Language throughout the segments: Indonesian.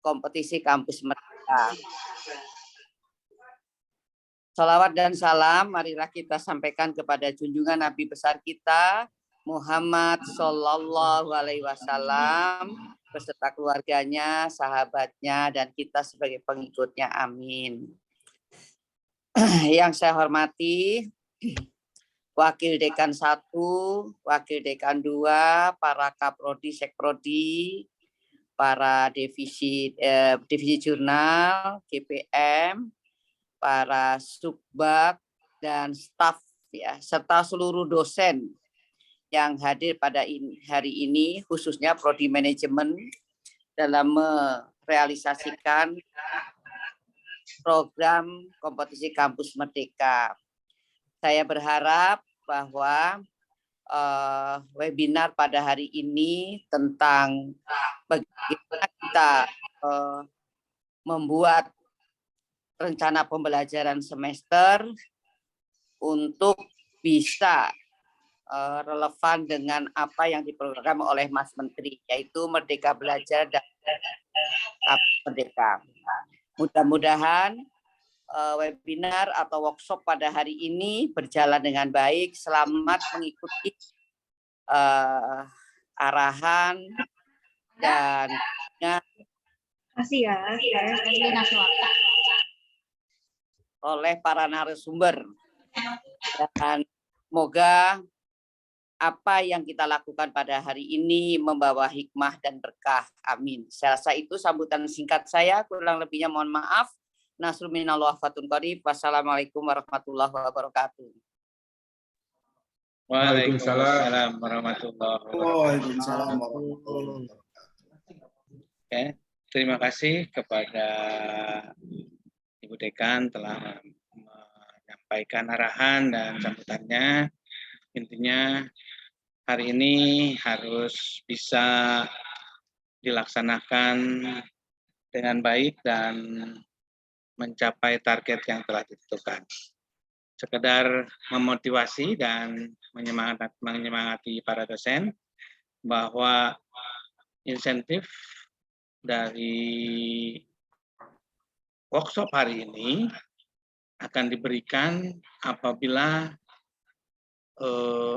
kompetisi kampus Merdeka. Salawat dan salam marilah kita sampaikan kepada junjungan Nabi besar kita Muhammad Sallallahu Alaihi Wasallam beserta keluarganya, sahabatnya, dan kita sebagai pengikutnya. Amin. Yang saya hormati Wakil Dekan 1, Wakil Dekan 2, para Kaprodi, Sekprodi, para divisi jurnal, GPM, para subbak dan staf ya, serta seluruh dosen yang hadir pada hari ini, khususnya prodi manajemen dalam merealisasikan program kompetisi kampus Merdeka. Saya berharap bahwa webinar pada hari ini tentang bagaimana kita membuat rencana pembelajaran semester untuk bisa relevan dengan apa yang diprogram oleh Mas Menteri, yaitu Merdeka Belajar dan Kampus Merdeka. Mudah-mudahan webinar atau workshop pada hari ini berjalan dengan baik. Selamat mengikuti arahan dan kasih ya, oleh para narasumber, dan semoga apa yang kita lakukan pada hari ini membawa hikmah dan berkah. Amin. Saya rasa itu sambutan singkat saya. Kurang lebihnya mohon maaf. Nasrul minallah fatun qarib. Wassalamualaikum warahmatullahi wabarakatuh. Waalaikumsalam warahmatullahi wabarakatuh. Oke, terima kasih kepada Ibu Dekan telah menyampaikan arahan dan sambutannya. Intinya hari ini harus bisa dilaksanakan dengan baik dan mencapai target yang telah ditentukan. Sekedar memotivasi dan menyemangati para dosen bahwa insentif dari workshop hari ini akan diberikan apabila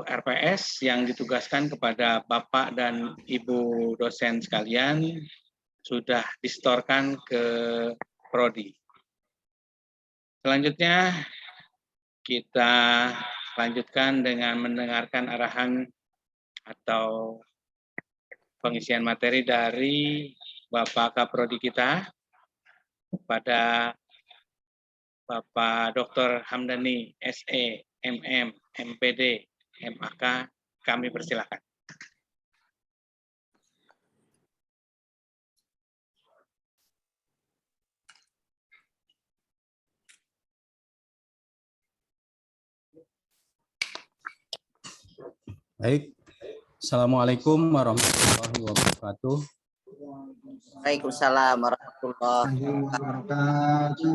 RPS yang ditugaskan kepada Bapak dan Ibu dosen sekalian sudah disetorkan ke Prodi. Selanjutnya kita lanjutkan dengan mendengarkan arahan atau pengisian materi dari Bapak Kaprodi kita kepada Bapak Dr. Hamdani, SE, MM, MPD, MAK, kami persilakan. Baik. Assalamualaikum warahmatullahi wabarakatuh. Waalaikumsalam warahmatullahi wabarakatuh.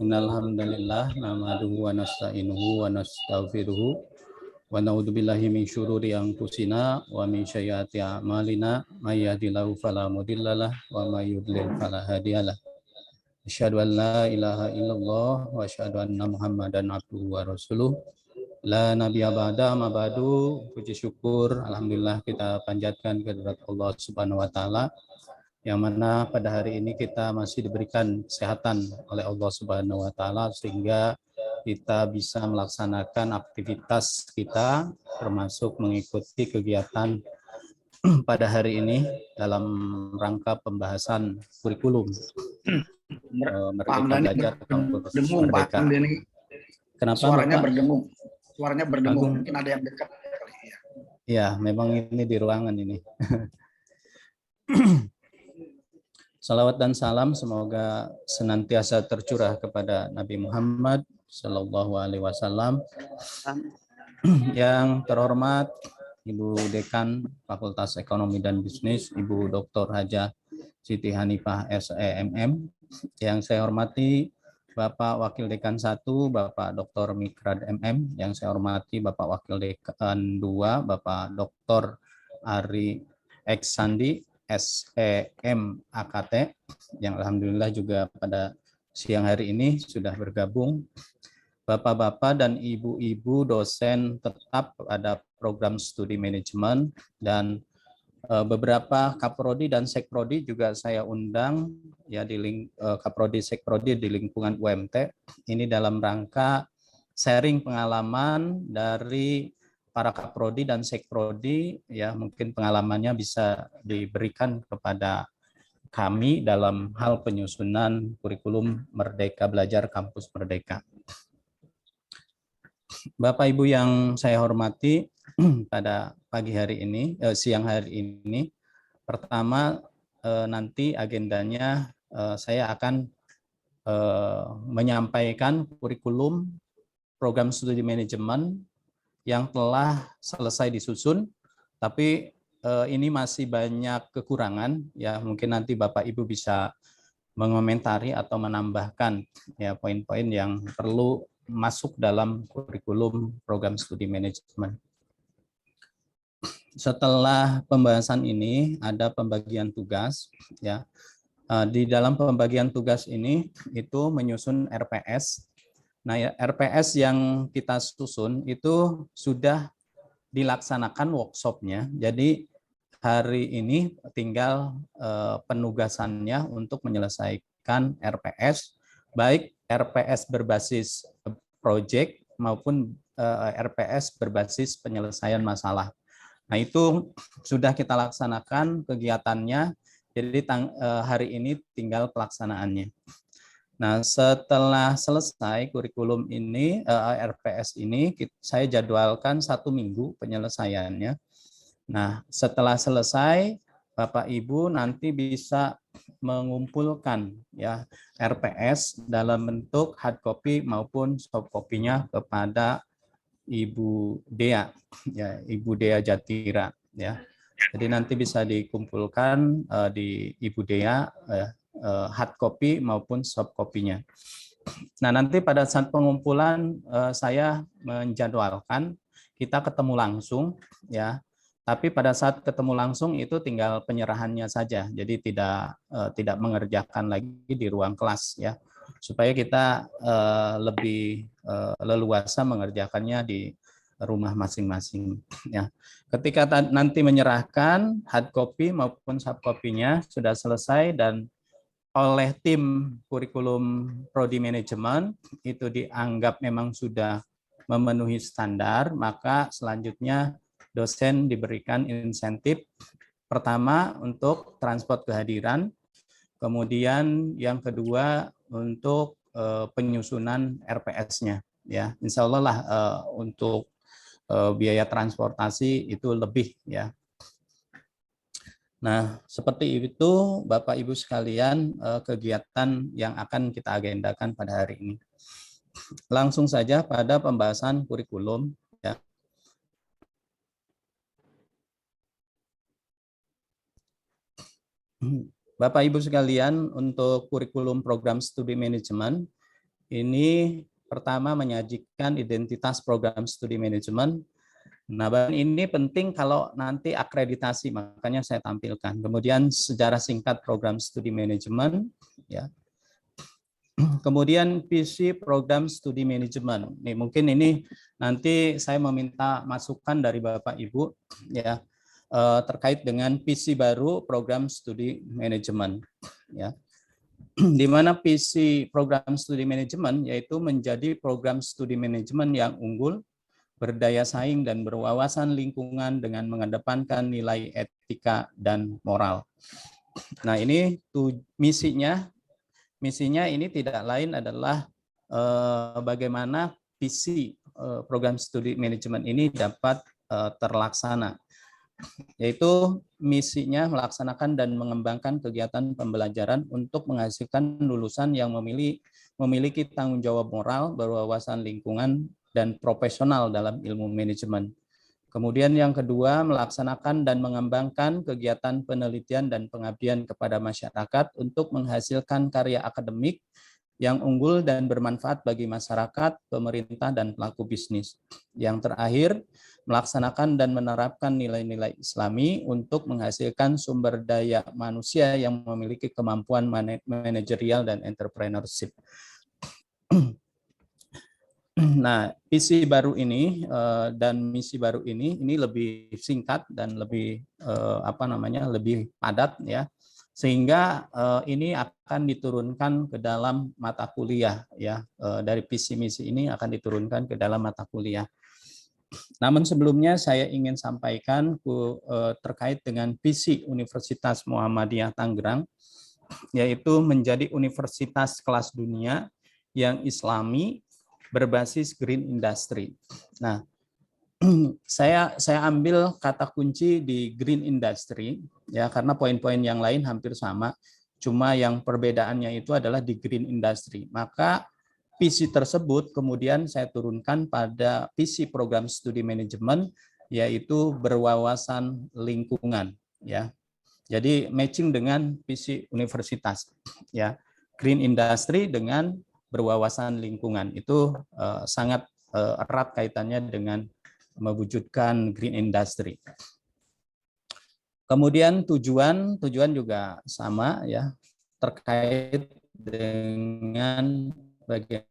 Innal hamdalillah nahmaduhu wa nasta'inuhu wa nastaghfiruhu wa na'udzu billahi min syururi anfusina wa min sayyiati a'malina may yahdihillahu fala mudhillalah wa may yudlil fala hadiyalah. Asyhadu an la ilaha illallah wa asyhadu anna Muhammadan abduhu wa rasuluh. La nabiyya ba'da ma ba'du. Puji syukur alhamdulillah kita panjatkan kehadirat Allah Subhanahu wa taala yang mana pada hari ini kita masih diberikan kesehatan oleh Allah Subhanahu wa taala sehingga kita bisa melaksanakan aktivitas kita termasuk mengikuti kegiatan pada hari ini dalam rangka pembahasan kurikulum Merdeka Belajar Kampus Merdeka. Kenapa suaranya Bapak? berdengung? Suaranya berdengung. Agung. Mungkin ada yang dekat. Ya, memang ini di ruangan ini. Salawat dan salam semoga senantiasa tercurah kepada Nabi Muhammad Sallallahu Alaihi Wasallam. Yang terhormat Ibu Dekan Fakultas Ekonomi dan Bisnis, Ibu Dr. Hajah Siti Hanifah SEMM. Yang saya hormati Bapak Wakil Dekan 1, Bapak Dr. Mikrad MM. Yang saya hormati Bapak Wakil Dekan 2, Bapak Dr. Ari X Sandi. SEM AKT yang alhamdulillah juga pada siang hari ini sudah bergabung. Bapak-bapak dan ibu-ibu dosen tetap pada program studi manajemen dan beberapa kaprodi dan sekprodi juga saya undang ya di kaprodi sekprodi di lingkungan UMT ini dalam rangka sharing pengalaman dari para kaprodi dan sekprodi ya, mungkin pengalamannya bisa diberikan kepada kami dalam hal penyusunan kurikulum Merdeka Belajar Kampus Merdeka. Bapak Ibu yang saya hormati, pada pagi hari ini, siang hari ini, pertama nanti agendanya saya akan menyampaikan kurikulum program studi manajemen yang telah selesai disusun, tapi ini masih banyak kekurangan ya, mungkin nanti Bapak Ibu bisa mengomentari atau menambahkan ya poin-poin yang perlu masuk dalam kurikulum program studi manajemen. Setelah pembahasan ini ada pembagian tugas ya. Di dalam pembagian tugas ini itu menyusun RPS. Nah, RPS yang kita susun itu sudah dilaksanakan workshopnya. Jadi hari ini tinggal penugasannya untuk menyelesaikan RPS, baik RPS berbasis project maupun RPS berbasis penyelesaian masalah. Nah, itu sudah kita laksanakan kegiatannya, jadi hari ini tinggal pelaksanaannya. Nah, setelah selesai kurikulum ini, RPS ini, saya jadwalkan 1 minggu penyelesaiannya. Nah, setelah selesai, Bapak Ibu nanti bisa mengumpulkan ya RPS dalam bentuk hard copy maupun soft copy-nya kepada Ibu Dea, ya Ibu Dea Jatira, ya. Jadi nanti bisa dikumpulkan di Ibu Dea hard copy maupun soft copy-nya. Nah, nanti pada saat pengumpulan saya menjadwalkan kita ketemu langsung, ya. Tapi pada saat ketemu langsung itu tinggal penyerahannya saja, jadi tidak mengerjakan lagi di ruang kelas ya, supaya kita lebih leluasa mengerjakannya di rumah masing-masing ya. Ketika nanti menyerahkan hard copy maupun soft copy-nya sudah selesai dan oleh tim kurikulum prodi manajemen itu dianggap memang sudah memenuhi standar, maka selanjutnya dosen diberikan insentif pertama untuk transport kehadiran, kemudian yang kedua untuk penyusunan RPS-nya ya. Insya Allah lah untuk biaya transportasi itu lebih ya. Nah, seperti itu Bapak Ibu sekalian kegiatan yang akan kita agendakan pada hari ini. Langsung saja pada pembahasan kurikulum ya. Bapak Ibu sekalian, untuk kurikulum program studi manajemen ini pertama menyajikan identitas program studi manajemen. Nah, ini penting kalau nanti akreditasi, makanya saya tampilkan. Kemudian sejarah singkat program studi manajemen ya. Kemudian visi program studi manajemen. Nih, mungkin ini nanti saya meminta masukan dari Bapak Ibu ya. Terkait dengan visi baru program studi manajemen ya, di mana visi program studi manajemen yaitu menjadi program studi manajemen yang unggul, berdaya saing dan berwawasan lingkungan dengan mengedepankan nilai etika dan moral. Nah, ini misinya ini tidak lain adalah bagaimana visi program studi manajemen ini dapat terlaksana, yaitu misinya melaksanakan dan mengembangkan kegiatan pembelajaran untuk menghasilkan lulusan yang memiliki tanggung jawab moral, berwawasan lingkungan, dan profesional dalam ilmu manajemen. Kemudian yang kedua, melaksanakan dan mengembangkan kegiatan penelitian dan pengabdian kepada masyarakat untuk menghasilkan karya akademik yang unggul dan bermanfaat bagi masyarakat, pemerintah, dan pelaku bisnis. Yang terakhir, melaksanakan dan menerapkan nilai-nilai Islami untuk menghasilkan sumber daya manusia yang memiliki kemampuan manajerial dan entrepreneurship. Nah, visi baru ini dan misi baru ini lebih singkat dan lebih lebih padat ya, sehingga ini akan diturunkan ke dalam mata kuliah ya, dari visi misi ini akan diturunkan ke dalam mata kuliah. Namun sebelumnya saya ingin sampaikan terkait dengan visi Universitas Muhammadiyah Tangerang, yaitu menjadi universitas kelas dunia yang Islami berbasis green industry. Nah, saya ambil kata kunci di green industry ya, karena poin-poin yang lain hampir sama, cuma yang perbedaannya itu adalah di green industry. Maka visi tersebut kemudian saya turunkan pada visi program studi manajemen, yaitu berwawasan lingkungan ya. Jadi matching dengan visi universitas ya. Green industry dengan berwawasan lingkungan itu sangat erat kaitannya dengan mewujudkan green industry. Kemudian tujuan juga sama ya, terkait dengan bagaimana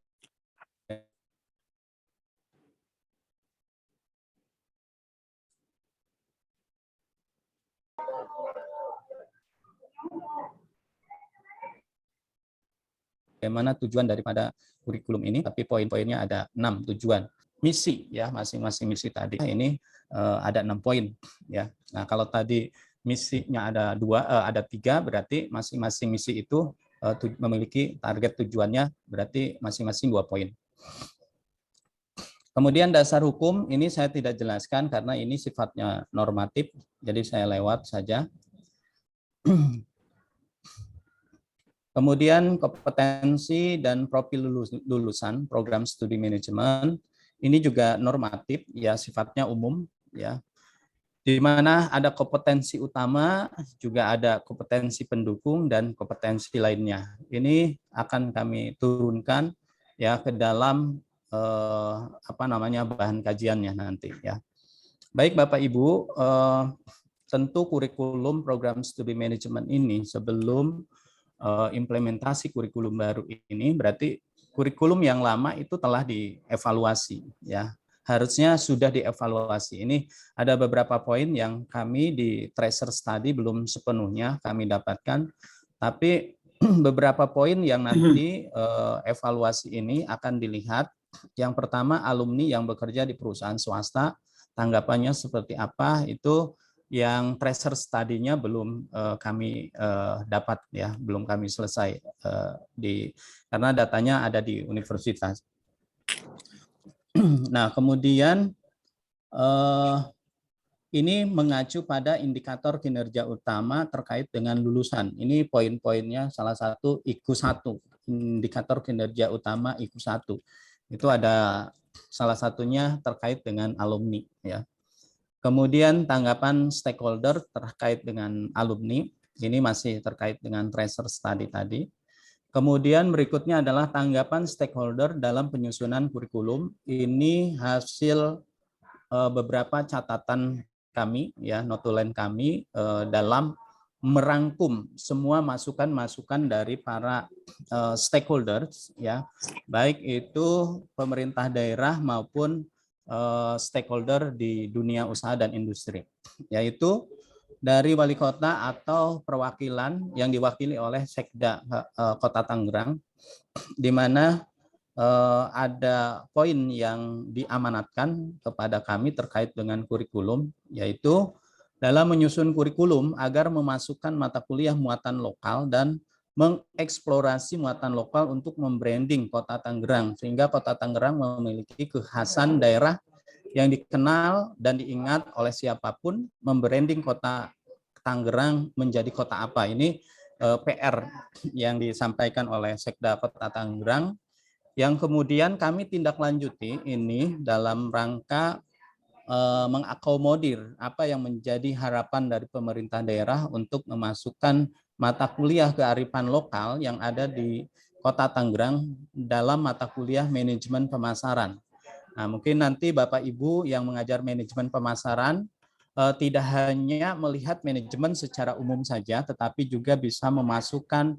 tujuan daripada kurikulum ini, tapi poin-poinnya ada 6 tujuan. Misi ya, masing-masing misi tadi ini ada 6 poin ya. Nah, kalau tadi misinya ada 3, berarti masing-masing misi itu memiliki target tujuannya, berarti masing-masing 2 poin. Kemudian dasar hukum ini saya tidak jelaskan karena ini sifatnya normatif, jadi saya lewat saja. Kemudian kompetensi dan profil lulusan program studi manajemen ini juga normatif ya, sifatnya umum ya. Di mana ada kompetensi utama, juga ada kompetensi pendukung dan kompetensi lainnya. Ini akan kami turunkan ya ke dalam bahan kajiannya nanti ya. Baik Bapak Ibu, tentu kurikulum program studi manajemen ini sebelum implementasi kurikulum baru ini, berarti kurikulum yang lama itu telah dievaluasi ya. Harusnya sudah dievaluasi. Ini ada beberapa poin yang kami di tracer study belum sepenuhnya kami dapatkan, tapi beberapa poin yang nanti evaluasi ini akan dilihat. Yang pertama, alumni yang bekerja di perusahaan swasta, tanggapannya seperti apa, itu yang tracer study-nya belum kami dapat ya, belum kami selesai karena datanya ada di universitas. Nah, kemudian ini mengacu pada indikator kinerja utama terkait dengan lulusan. Ini poin-poinnya salah satu IQ1, indikator kinerja utama IQ1. Itu ada salah satunya terkait dengan alumni ya. Kemudian tanggapan stakeholder terkait dengan alumni, ini masih terkait dengan tracer study tadi. Kemudian berikutnya adalah tanggapan stakeholder dalam penyusunan kurikulum. Ini hasil beberapa catatan kami, ya, notulen kami dalam merangkum semua masukan-masukan dari para stakeholders, ya, baik itu pemerintah daerah maupun stakeholder di dunia usaha dan industri, yaitu dari wali kota atau perwakilan yang diwakili oleh Sekda Kota Tangerang, di mana ada poin yang diamanatkan kepada kami terkait dengan kurikulum, yaitu dalam menyusun kurikulum agar memasukkan mata kuliah muatan lokal dan mengeksplorasi muatan lokal untuk membranding Kota Tangerang, sehingga Kota Tangerang memiliki kekhasan daerah yang dikenal dan diingat oleh siapapun, membranding Kota Tangerang menjadi kota apa. Ini PR yang disampaikan oleh Sekda Kota Tangerang, yang kemudian kami tindak lanjuti ini dalam rangka mengakomodir apa yang menjadi harapan dari pemerintah daerah untuk memasukkan mata kuliah kearifan lokal yang ada di Kota Tangerang dalam mata kuliah manajemen pemasaran. Nah, mungkin nanti Bapak Ibu yang mengajar manajemen pemasaran tidak hanya melihat manajemen secara umum saja, tetapi juga bisa memasukkan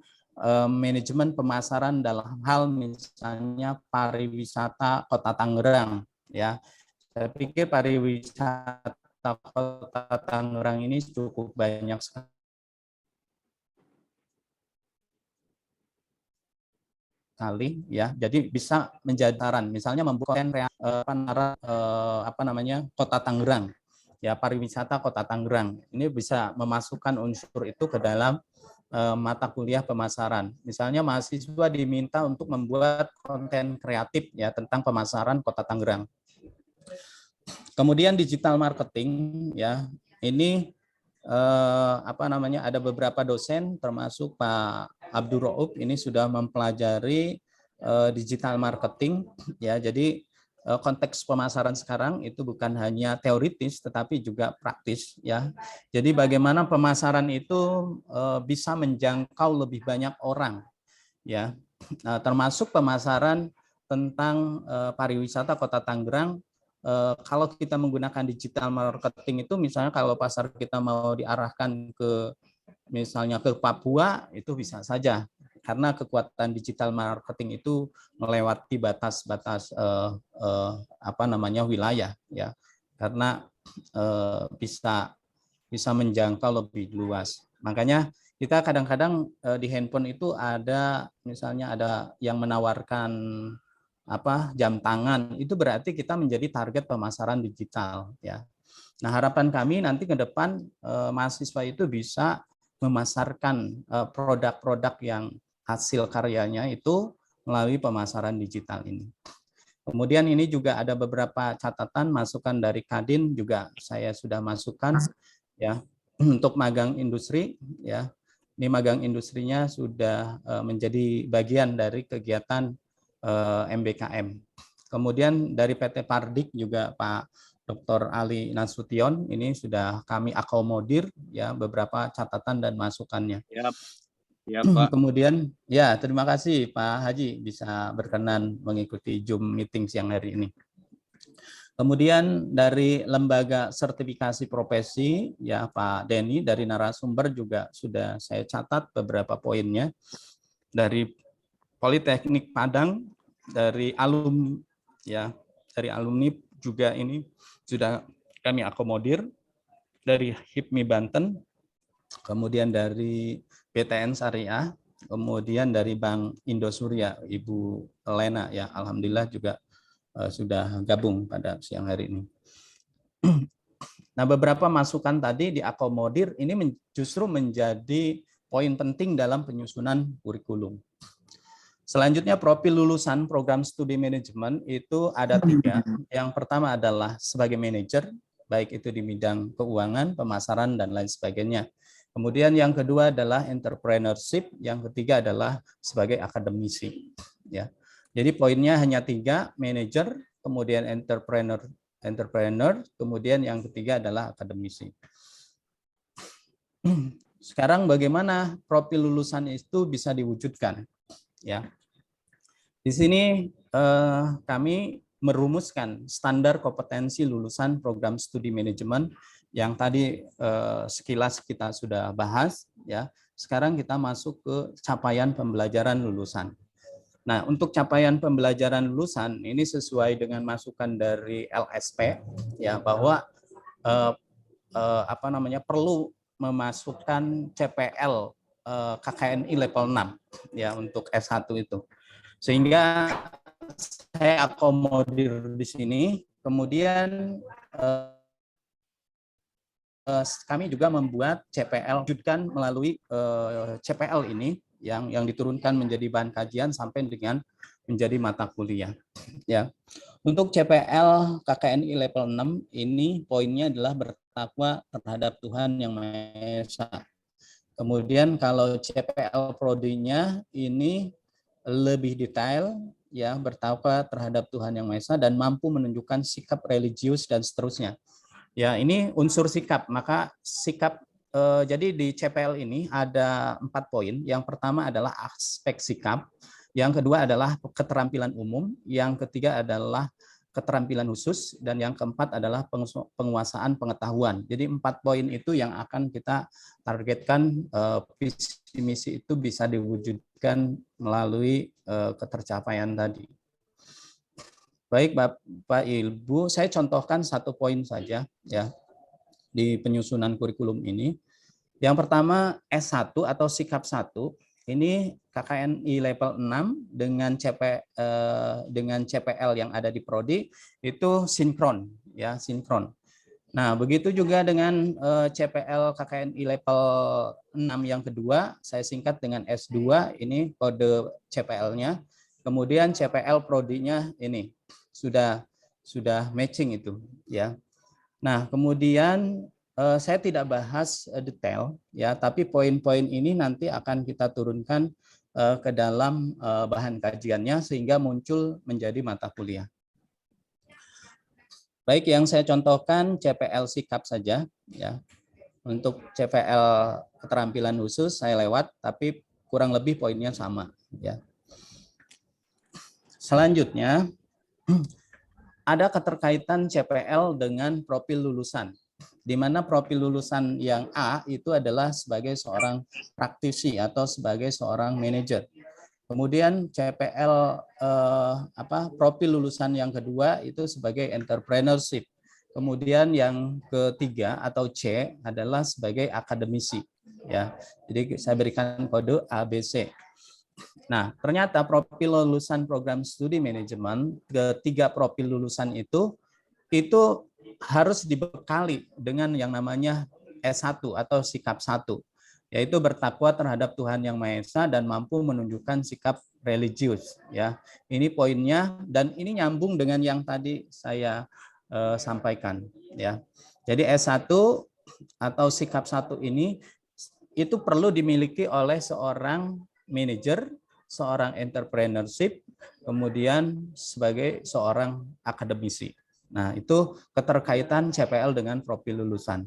manajemen pemasaran dalam hal misalnya pariwisata Kota Tangerang. Ya, saya pikir pariwisata Kota Tangerang ini cukup banyak sekali, ya. Jadi bisa menjadi saran, misalnya membuat konten Kota Tangerang. Ya, pariwisata Kota Tangerang ini bisa memasukkan unsur itu ke dalam mata kuliah pemasaran. Misalnya mahasiswa diminta untuk membuat konten kreatif ya tentang pemasaran Kota Tangerang. Kemudian digital marketing ya, ini ada beberapa dosen termasuk Pak Abdul Rauf ini sudah mempelajari digital marketing ya. Jadi konteks pemasaran sekarang itu bukan hanya teoritis tetapi juga praktis ya. Jadi bagaimana pemasaran itu bisa menjangkau lebih banyak orang ya. Nah, termasuk pemasaran tentang pariwisata Kota Tangerang. Kalau kita menggunakan digital marketing itu misalnya kalau pasar kita mau diarahkan ke misalnya ke Papua itu bisa saja karena kekuatan digital marketing itu melewati batas-batas wilayah ya, karena bisa menjangkau lebih luas. Makanya kita kadang-kadang di handphone itu ada misalnya ada yang menawarkan jam tangan, itu berarti kita menjadi target pemasaran digital ya. Nah, harapan kami nanti ke depan mahasiswa itu bisa memasarkan produk-produk yang hasil karyanya itu melalui pemasaran digital ini. Kemudian ini juga ada beberapa catatan masukan dari Kadin juga saya sudah masukkan ya untuk magang industri ya. Ini magang industrinya sudah menjadi bagian dari kegiatan MBKM. Kemudian dari PT Pardik juga Pak Dr. Ali Nasution ini sudah kami akomodir ya beberapa catatan dan masukannya. Ya, Pak. Kemudian ya terima kasih Pak Haji bisa berkenan mengikuti Zoom meeting siang hari ini. Kemudian dari lembaga sertifikasi profesi ya Pak Denny dari narasumber juga sudah saya catat beberapa poinnya. Dari Politeknik Padang, dari alumni ya, dari alumni juga ini sudah kami akomodir, dari HIPMI Banten, kemudian dari BTN Syariah, kemudian dari Bank Indosuria Ibu Lena ya, alhamdulillah juga sudah gabung pada siang hari ini. Nah, beberapa masukan tadi diakomodir ini justru menjadi poin penting dalam penyusunan kurikulum. Selanjutnya profil lulusan program studi manajemen itu ada 3. Yang pertama adalah sebagai manajer, baik itu di bidang keuangan, pemasaran, dan lain sebagainya. Kemudian yang kedua adalah entrepreneurship, yang ketiga adalah sebagai akademisi. Ya. Jadi poinnya hanya 3, manajer, kemudian entrepreneur, kemudian yang ketiga adalah akademisi. Sekarang bagaimana profil lulusan itu bisa diwujudkan? Ya, di sini kami merumuskan standar kompetensi lulusan program studi manajemen yang tadi sekilas kita sudah bahas. Ya, sekarang kita masuk ke capaian pembelajaran lulusan. Nah, untuk capaian pembelajaran lulusan ini sesuai dengan masukan dari LSP, ya bahwa perlu memasukkan CPL KKNI level 6 ya untuk S1 itu. Sehingga saya akomodir di sini. Kemudian kami juga membuat CPL wujudkan melalui CPL ini yang diturunkan menjadi bahan kajian sampai dengan menjadi mata kuliah. Ya. Untuk CPL KKNI level 6 ini poinnya adalah bertakwa terhadap Tuhan Yang Maha Esa. Kemudian kalau CPL prodinya ini lebih detail, ya bertakwa terhadap Tuhan Yang Maha Esa dan mampu menunjukkan sikap religius dan seterusnya. Ya ini unsur sikap, maka sikap jadi di CPL ini ada 4 poin. Yang pertama adalah aspek sikap, yang kedua adalah keterampilan umum, yang ketiga adalah keterampilan khusus, dan yang keempat adalah penguasaan pengetahuan. Jadi 4 poin itu yang akan kita targetkan visi misi itu bisa diwujudkan melalui ketercapaian tadi. Baik Bapak Ibu, saya contohkan 1 poin saja ya di penyusunan kurikulum ini. Yang pertama S1 atau sikap 1. Ini KKNI level 6 dengan CPL yang ada di prodi itu sinkron ya, sinkron. Nah, begitu juga dengan CPL KKNI level 6 yang kedua, saya singkat dengan S2, ini kode CPL-nya. Kemudian CPL prodinya ini sudah matching itu ya. Nah, kemudian saya tidak bahas detail ya, tapi poin-poin ini nanti akan kita turunkan ke dalam bahan kajiannya sehingga muncul menjadi mata kuliah. Baik, yang saya contohkan CPL sikap saja ya. Untuk CPL keterampilan khusus saya lewat, tapi kurang lebih poinnya sama ya. Selanjutnya ada keterkaitan CPL dengan profil lulusan, di mana profil lulusan yang A itu adalah sebagai seorang praktisi atau sebagai seorang manajer. Kemudian CPL profil lulusan yang kedua itu sebagai entrepreneurship. Kemudian yang ketiga atau C adalah sebagai akademisi ya. Jadi saya berikan kode ABC. Nah, ternyata profil lulusan program studi manajemen, ketiga profil lulusan itu harus dibekali dengan yang namanya S1 atau sikap 1, yaitu bertakwa terhadap Tuhan Yang Maha Esa dan mampu menunjukkan sikap religius ya. Ini poinnya, dan ini nyambung dengan yang tadi saya sampaikan ya. Jadi S1 atau sikap 1 ini itu perlu dimiliki oleh seorang manajer, seorang entrepreneurship, kemudian sebagai seorang akademisi. Nah, itu keterkaitan CPL dengan profil lulusan.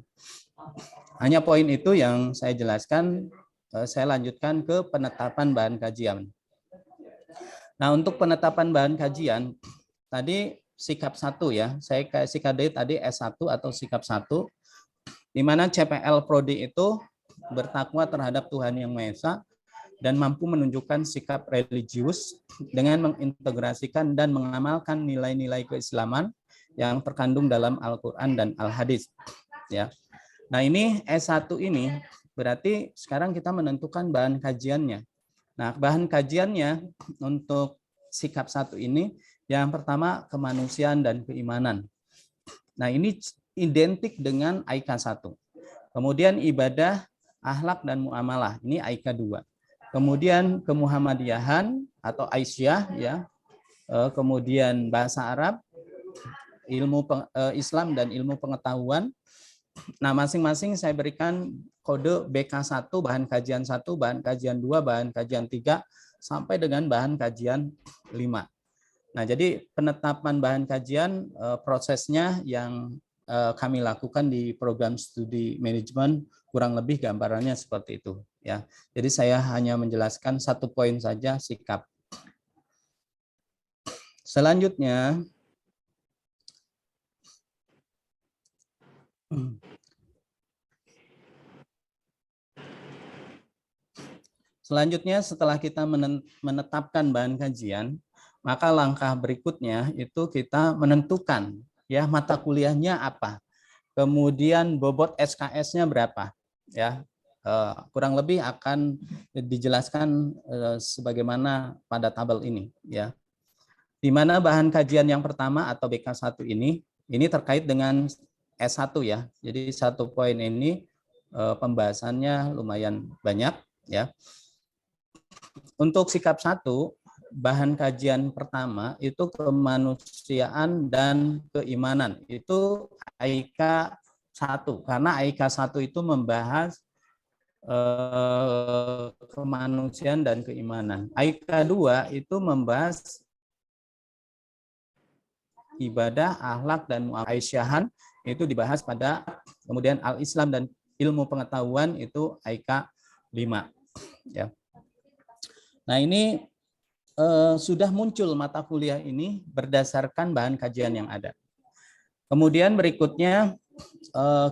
Hanya poin itu yang saya jelaskan, saya lanjutkan ke penetapan bahan kajian. Nah, untuk penetapan bahan kajian, tadi sikap 1 ya, saya kasih kode tadi S1 atau sikap 1, di mana CPL prodi itu bertakwa terhadap Tuhan Yang Maha Esa dan mampu menunjukkan sikap religius dengan mengintegrasikan dan mengamalkan nilai-nilai keislaman yang terkandung dalam Al-Quran dan Al-Hadis. Ya. Nah, ini S1 ini berarti sekarang kita menentukan bahan kajiannya. Nah, bahan kajiannya untuk sikap 1 ini yang pertama kemanusiaan dan keimanan. Nah, ini identik dengan AIK 1. Kemudian ibadah, akhlak dan muamalah, ini AIK 2. Kemudian kemuhammadiyahan atau Aisyah ya. Kemudian bahasa Arab, ilmu Islam dan ilmu pengetahuan. Nah, masing-masing saya berikan kode BK1, bahan kajian 1, bahan kajian 2, bahan kajian 3 sampai dengan bahan kajian 5. Nah, jadi penetapan bahan kajian prosesnya yang kami lakukan di program studi manajemen kurang lebih gambarannya seperti itu ya. Jadi saya hanya menjelaskan 1 poin saja sikap. Selanjutnya setelah kita menetapkan bahan kajian, maka langkah berikutnya itu kita menentukan ya mata kuliahnya apa. Kemudian bobot SKS-nya berapa ya. Kurang lebih akan dijelaskan sebagaimana pada tabel ini ya. Di mana bahan kajian yang pertama atau BK1 ini terkait dengan S1 ya. Jadi 1 poin ini pembahasannya lumayan banyak ya. Untuk sikap 1, bahan kajian pertama itu kemanusiaan dan keimanan. Itu AIK 1 karena AIK 1 itu membahas kemanusiaan dan keimanan. AIK 2 itu membahas ibadah, akhlak dan Aisyahan, itu dibahas pada, kemudian Al-Islam dan ilmu pengetahuan itu AIK 5 ya. Nah, ini sudah muncul mata kuliah ini berdasarkan bahan kajian yang ada. Kemudian berikutnya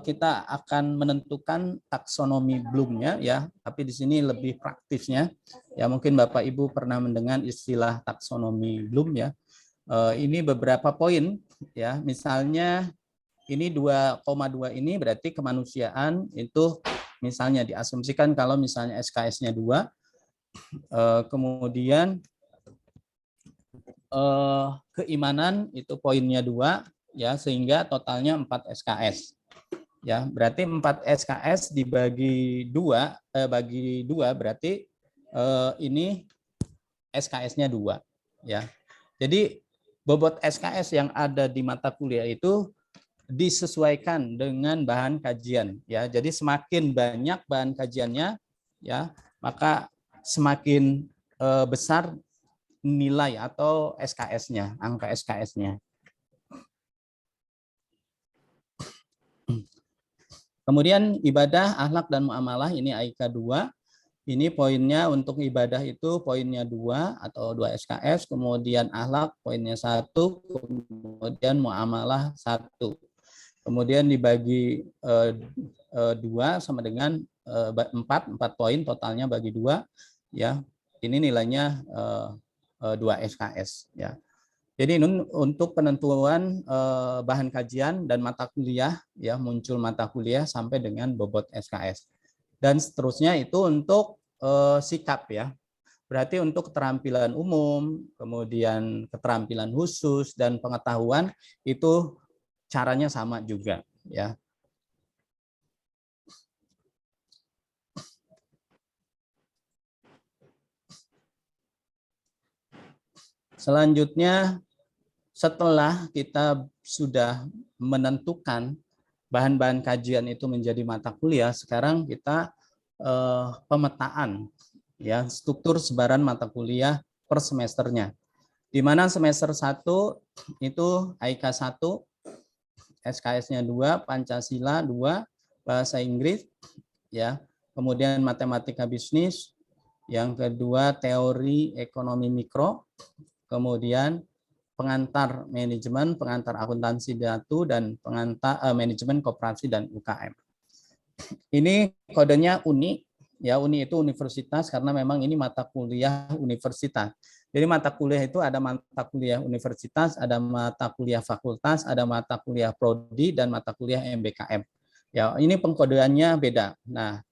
kita akan menentukan taksonomi Bloom-nya ya, tapi di sini lebih praktisnya. Ya mungkin Bapak Ibu pernah mendengar istilah taksonomi Bloom ya. Ini beberapa poin ya, misalnya ini 2,2 ini berarti kemanusiaan itu misalnya diasumsikan kalau misalnya SKS-nya 2, kemudian keimanan itu poinnya 2 ya, sehingga totalnya 4 SKS. Ya, berarti 4 SKS dibagi 2 bagi 2 berarti ini SKS-nya 2 ya. Jadi bobot SKS yang ada di mata kuliah itu disesuaikan dengan bahan kajian ya. Jadi semakin banyak bahan kajiannya ya, maka semakin besar nilai atau SKS-nya, angka SKS-nya. Kemudian ibadah, akhlak dan muamalah ini AIK 2. Ini poinnya untuk ibadah itu poinnya 2 atau 2 SKS, kemudian akhlak poinnya 1, kemudian muamalah 1. Kemudian dibagi 2 sama dengan 4 poin, totalnya bagi 2 ya. Ini nilainya 2 SKS ya. Jadi untuk penentuan bahan kajian dan mata kuliah ya, muncul mata kuliah sampai dengan bobot SKS. Dan seterusnya itu untuk sikap ya. Berarti untuk keterampilan umum, kemudian keterampilan khusus dan pengetahuan itu caranya sama juga ya. Selanjutnya setelah kita sudah menentukan bahan-bahan kajian itu menjadi mata kuliah, sekarang kita pemetaan ya, struktur sebaran mata kuliah per semesternya. Di mana semester 1 itu AIK 1, SKS-nya 2, Pancasila 2, bahasa Inggris ya. Kemudian matematika bisnis, yang kedua teori ekonomi mikro, kemudian pengantar manajemen, pengantar akuntansi datu, dan pengantar manajemen koperasi dan UKM. Ini kodenya UNI, ya UNI itu universitas karena memang ini mata kuliah universitas. Jadi mata kuliah itu ada mata kuliah universitas, ada mata kuliah fakultas, ada mata kuliah prodi, dan mata kuliah MBKM. Ya ini pengkodeannya beda. Nah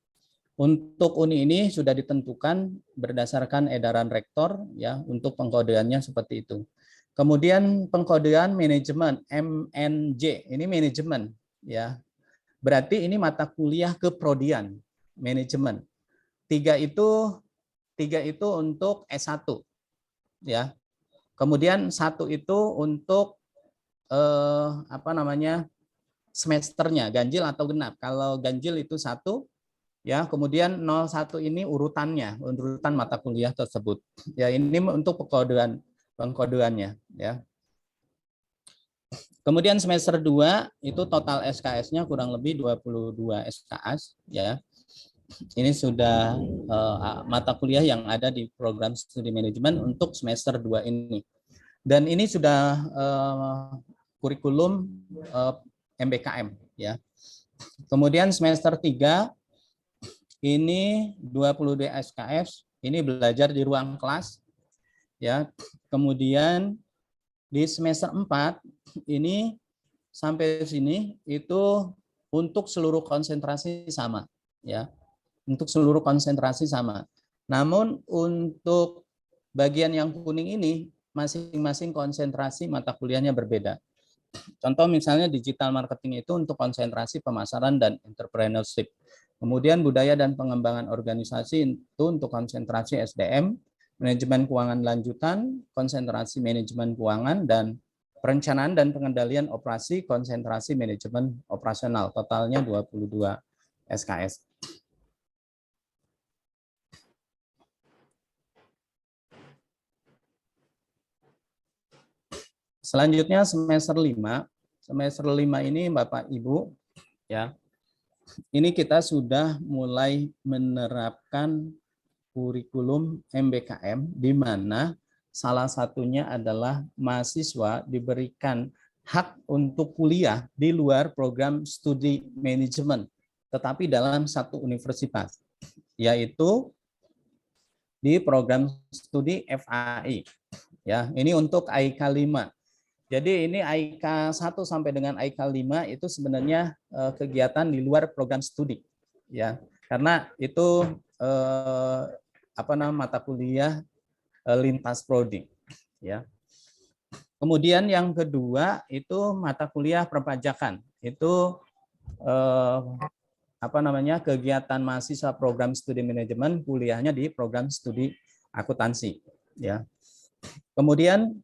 untuk UNI ini sudah ditentukan berdasarkan edaran rektor ya, untuk pengkodeannya seperti itu. Kemudian pengkodean manajemen MNJ, ini manajemen ya. Berarti ini mata kuliah keprodian manajemen. 3 itu untuk S1 ya. Kemudian 1 itu untuk semesternya, ganjil atau genap. Kalau ganjil itu 1 ya, kemudian 01 ini urutan mata kuliah tersebut. Ya, ini untuk pengkodeannya ya. Kemudian semester 2 itu total SKS-nya kurang lebih 22 SKS ya. Ini sudah mata kuliah yang ada di program studi manajemen untuk semester 2 ini. Dan ini sudah kurikulum MBKM ya. Kemudian semester 3 ini 22 SKS, ini belajar di ruang kelas ya. Kemudian di semester 4 ini sampai sini itu untuk seluruh konsentrasi sama ya. Untuk seluruh konsentrasi sama. Namun untuk bagian yang kuning ini masing-masing konsentrasi mata kuliahnya berbeda. Contoh misalnya digital marketing itu untuk konsentrasi pemasaran dan entrepreneurship. Kemudian budaya dan pengembangan organisasi itu untuk konsentrasi SDM, manajemen keuangan lanjutan, konsentrasi manajemen keuangan, dan perencanaan dan pengendalian operasi, konsentrasi manajemen operasional. Totalnya 22 SKS. Selanjutnya semester 5. Semester 5 ini Bapak Ibu ya. Ini kita sudah mulai menerapkan kurikulum MBKM di mana salah satunya adalah mahasiswa diberikan hak untuk kuliah di luar program studi manajemen, tetapi dalam satu universitas, yaitu di program studi FAI. Ya, ini untuk AIK 5. Jadi ini AIK 1 sampai dengan AIK 5 itu sebenarnya kegiatan di luar program studi. Ya, karena itu mata kuliah lintas prodi, ya. Kemudian yang kedua itu mata kuliah perpajakan. Itu kegiatan mahasiswa program studi manajemen kuliahnya di program studi akuntansi, ya. Kemudian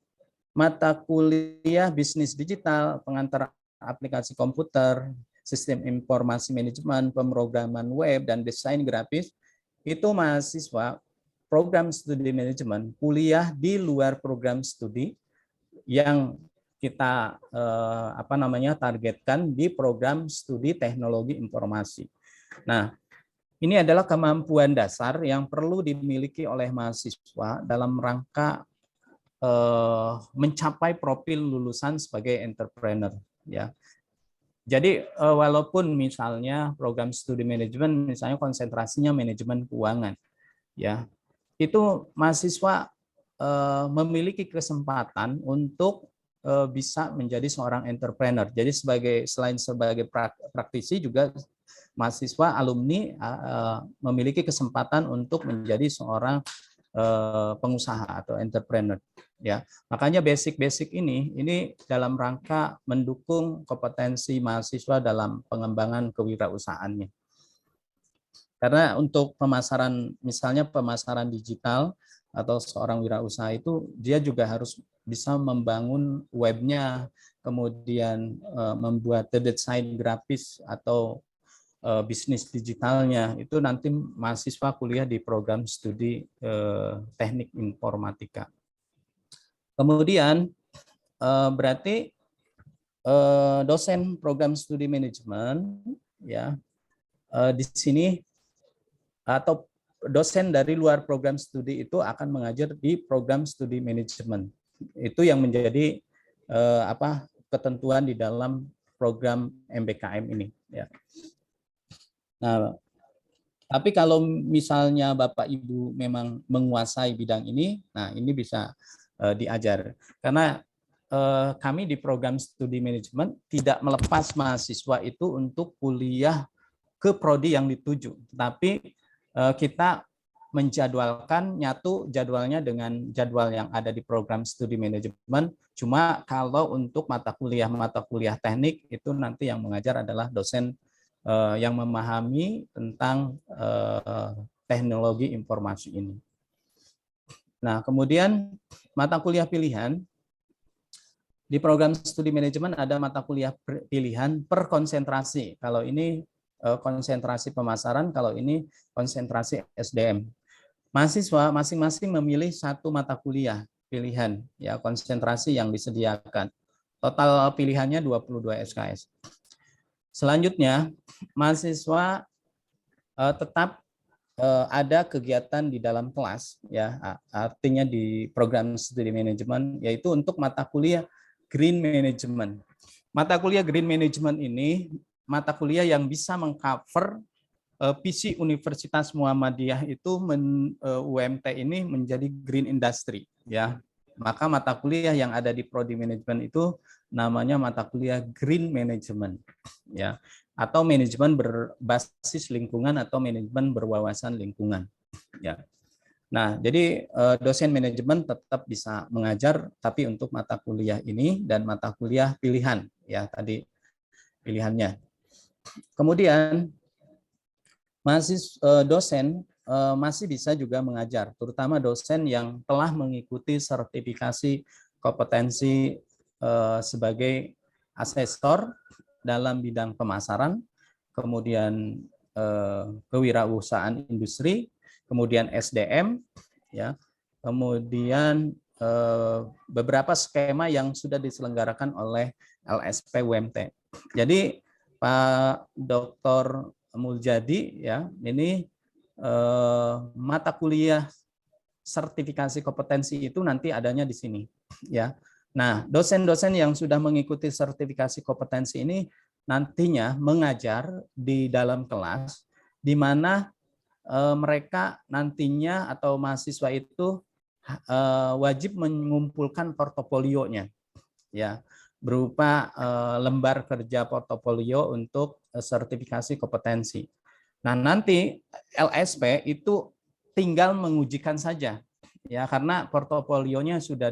mata kuliah bisnis digital, pengantar aplikasi komputer, sistem informasi manajemen, pemrograman web dan desain grafis, itu mahasiswa program studi manajemen kuliah di luar program studi yang kita targetkan di program studi teknologi informasi. Nah, ini adalah kemampuan dasar yang perlu dimiliki oleh mahasiswa dalam rangka mencapai profil lulusan sebagai entrepreneur, ya. Jadi walaupun misalnya program studi manajemen misalnya konsentrasinya manajemen keuangan, ya, itu mahasiswa memiliki kesempatan untuk bisa menjadi seorang entrepreneur. Jadi selain sebagai praktisi juga mahasiswa alumni memiliki kesempatan untuk menjadi seorang pengusaha atau entrepreneur. Ya, makanya basic ini dalam rangka mendukung kompetensi mahasiswa dalam pengembangan kewirausahaannya. Karena untuk pemasaran, misalnya pemasaran digital atau seorang wirausaha itu dia juga harus bisa membangun webnya, kemudian membuat desain grafis atau bisnis digitalnya. Itu nanti mahasiswa kuliah di program studi teknik informatika. Kemudian berarti dosen program studi manajemen, ya, di sini atau dosen dari luar program studi itu akan mengajar di program studi manajemen. Itu yang menjadi ketentuan di dalam program MBKM ini, ya. Nah, tapi kalau misalnya Bapak Ibu memang menguasai bidang ini, nah ini bisa diajar. Karena kami di program studi manajemen tidak melepas mahasiswa itu untuk kuliah ke prodi yang dituju, tapi kita menjadwalkan nyatu jadwalnya dengan jadwal yang ada di program studi manajemen. Cuma kalau untuk mata kuliah teknik itu nanti yang mengajar adalah dosen yang memahami tentang teknologi informasi ini. Nah, kemudian mata kuliah pilihan di program studi manajemen ada mata kuliah pilihan per konsentrasi. Kalau ini konsentrasi pemasaran, kalau ini konsentrasi SDM. Mahasiswa masing-masing memilih satu mata kuliah pilihan, ya, konsentrasi yang disediakan. Total pilihannya 22 SKS. Selanjutnya, mahasiswa tetap ada kegiatan di dalam kelas, ya, artinya di program studi manajemen, yaitu untuk mata kuliah Green Management. Mata kuliah Green Management ini mata kuliah yang bisa mengcover visi Universitas Muhammadiyah itu UMT ini menjadi green industry, ya. Maka mata kuliah yang ada di prodi manajemen itu namanya mata kuliah Green Management, ya, atau manajemen berbasis lingkungan atau manajemen berwawasan lingkungan, ya. Nah, jadi dosen manajemen tetap bisa mengajar, tapi untuk mata kuliah ini dan mata kuliah pilihan, ya, tadi pilihannya. Kemudian dosen masih bisa juga mengajar, terutama dosen yang telah mengikuti sertifikasi kompetensi sebagai asesor dalam bidang pemasaran, kemudian kewirausahaan industri, kemudian SDM, ya, kemudian beberapa skema yang sudah diselenggarakan oleh LSP UMT. Jadi Pak Dr. Muljadi, ya, ini mata kuliah sertifikasi kompetensi itu nanti adanya di sini, ya. Nah, dosen-dosen yang sudah mengikuti sertifikasi kompetensi ini nantinya mengajar di dalam kelas, di mana mereka nantinya atau mahasiswa itu wajib mengumpulkan portofolionya, ya, berupa lembar kerja portofolio untuk sertifikasi kompetensi. Nah, nanti LSP itu tinggal mengujikan saja, ya, karena portofolionya sudah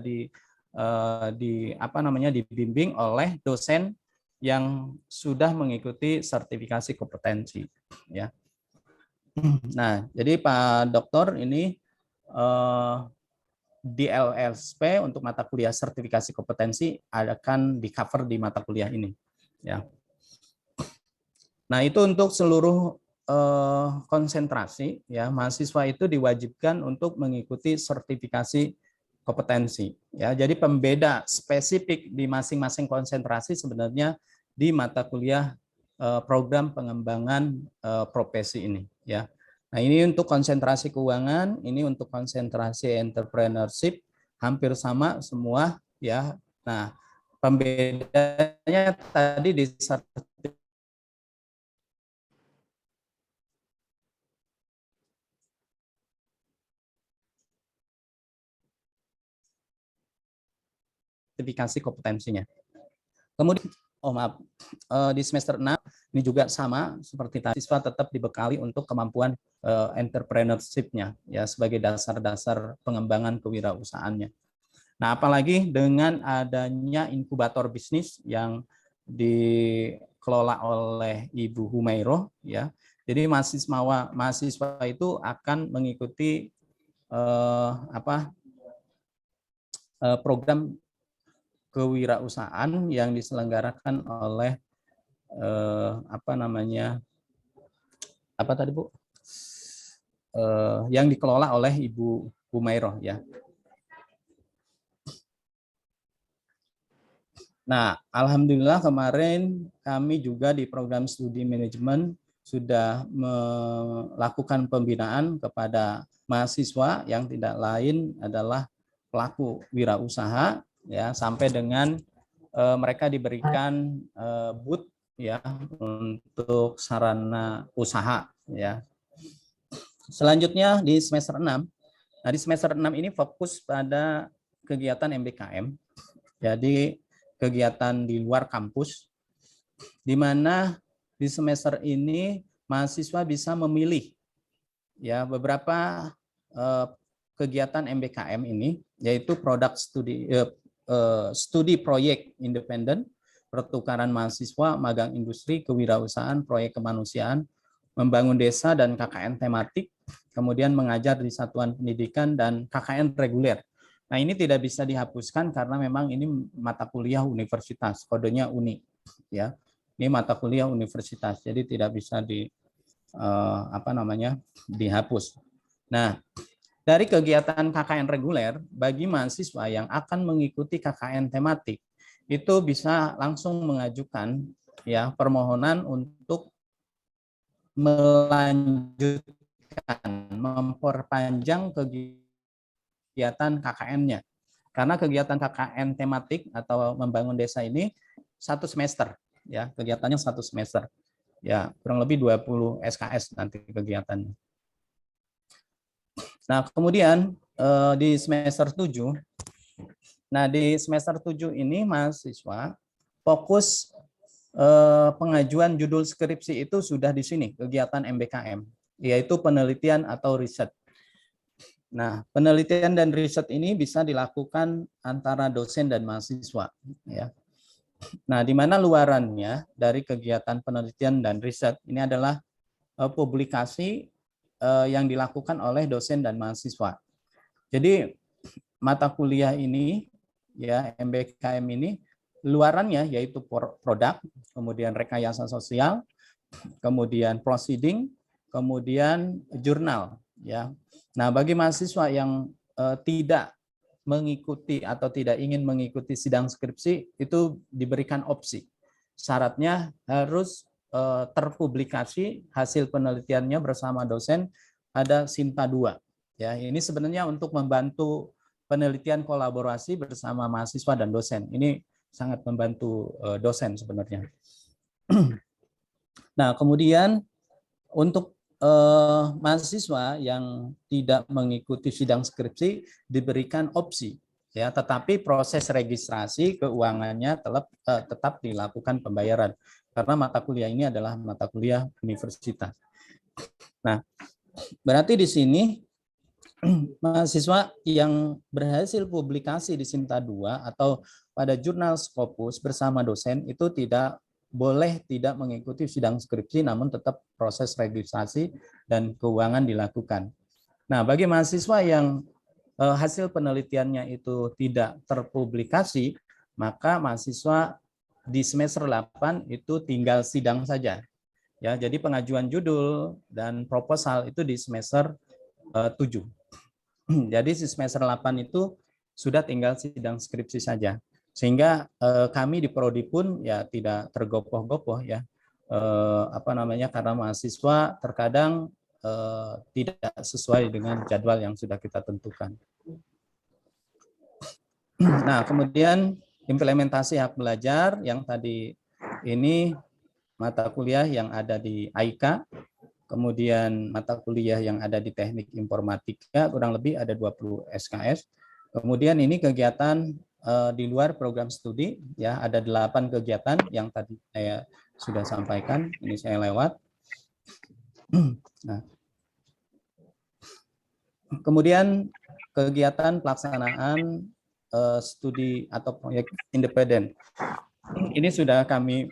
dibimbing oleh dosen yang sudah mengikuti sertifikasi kompetensi, ya. Nah, jadi Pak Dokter ini di LSP untuk mata kuliah sertifikasi kompetensi akan di cover di mata kuliah ini, ya. Nah, itu untuk seluruh konsentrasi, ya, mahasiswa itu diwajibkan untuk mengikuti sertifikasi kompetensi, ya. Jadi pembeda spesifik di masing-masing konsentrasi sebenarnya di mata kuliah program pengembangan profesi ini, ya. Nah, ini untuk konsentrasi keuangan, ini untuk konsentrasi entrepreneurship, hampir sama semua, ya. Nah, pembedanya tadi di sertifikasi kompetensinya. Kemudian, di semester 6 ini juga sama seperti tadi, siswa tetap dibekali untuk kemampuan entrepreneurship-nya, ya, sebagai dasar-dasar pengembangan kewirausahaannya. Nah, apalagi dengan adanya inkubator bisnis yang dikelola oleh Ibu Humairah, ya. Jadi mahasiswa itu akan mengikuti program kewirausahaan yang diselenggarakan oleh yang dikelola oleh Ibu Humairah, ya. Nah, alhamdulillah kemarin kami juga di program studi manajemen sudah melakukan pembinaan kepada mahasiswa yang tidak lain adalah pelaku wirausaha, ya, sampai dengan mereka diberikan booth, ya, untuk sarana usaha, ya. Selanjutnya di semester 6. Nah, di semester 6 ini fokus pada kegiatan MBKM. Jadi kegiatan di luar kampus, di mana di semester ini mahasiswa bisa memilih, ya, beberapa kegiatan MBKM ini, yaitu produk studi proyek independen, pertukaran mahasiswa, magang industri, kewirausahaan, proyek kemanusiaan, membangun desa dan KKN tematik, kemudian mengajar di satuan pendidikan dan KKN reguler. Nah, ini tidak bisa dihapuskan karena memang ini mata kuliah universitas, kodenya Uni, ya. Ini mata kuliah universitas, jadi tidak bisa dihapus. Nah, dari kegiatan KKN reguler bagi mahasiswa yang akan mengikuti KKN tematik itu bisa langsung mengajukan, ya, permohonan untuk melanjutkan, memperpanjang kegiatan KKN-nya. Karena kegiatan KKN tematik atau membangun desa ini 1 semester, ya, kegiatannya 1 semester. Ya, kurang lebih 20 SKS nanti kegiatannya. Nah, kemudian di semester 7. Nah, di semester 7 ini mahasiswa fokus pengajuan judul skripsi itu sudah di sini, kegiatan MBKM, yaitu penelitian atau riset. Nah, penelitian dan riset ini bisa dilakukan antara dosen dan mahasiswa, ya. Nah, di mana luarannya dari kegiatan penelitian dan riset ini adalah publikasi yang dilakukan oleh dosen dan mahasiswa. Jadi mata kuliah ini, ya, MBKM ini luarannya yaitu produk, kemudian rekayasa sosial, kemudian proceeding, kemudian jurnal, ya. Nah, bagi mahasiswa yang tidak mengikuti atau tidak ingin mengikuti sidang skripsi itu diberikan opsi. Syaratnya harus terpublikasi hasil penelitiannya bersama dosen pada Sinta 2. Ya, ini sebenarnya untuk membantu penelitian kolaborasi bersama mahasiswa dan dosen. Ini sangat membantu dosen sebenarnya. Nah, kemudian untuk mahasiswa yang tidak mengikuti sidang skripsi diberikan opsi, ya, tetapi proses registrasi keuangannya tetap dilakukan pembayaran karena mata kuliah ini adalah mata kuliah universitas. Nah, berarti di sini mahasiswa yang berhasil publikasi di Sinta 2 atau pada jurnal Scopus bersama dosen itu tidak boleh tidak mengikuti sidang skripsi, namun tetap proses registrasi dan keuangan dilakukan. Nah, bagi mahasiswa yang hasil penelitiannya itu tidak terpublikasi, maka mahasiswa di semester 8 itu tinggal sidang saja. Ya, jadi pengajuan judul dan proposal itu di semester 7. Jadi di semester 8 itu sudah tinggal sidang skripsi saja. Sehingga kami di prodi pun ya tidak tergopoh-gopoh ya. Karena mahasiswa terkadang tidak sesuai dengan jadwal yang sudah kita tentukan. Nah, kemudian implementasi hak belajar yang tadi ini mata kuliah yang ada di AIKA, kemudian mata kuliah yang ada di teknik informatika kurang lebih ada 20 SKS. Kemudian ini kegiatan di luar program studi ya, ada 8 kegiatan yang tadi saya sudah sampaikan, ini saya lewat. Nah, kemudian kegiatan pelaksanaan studi atau proyek independen. Ini sudah kami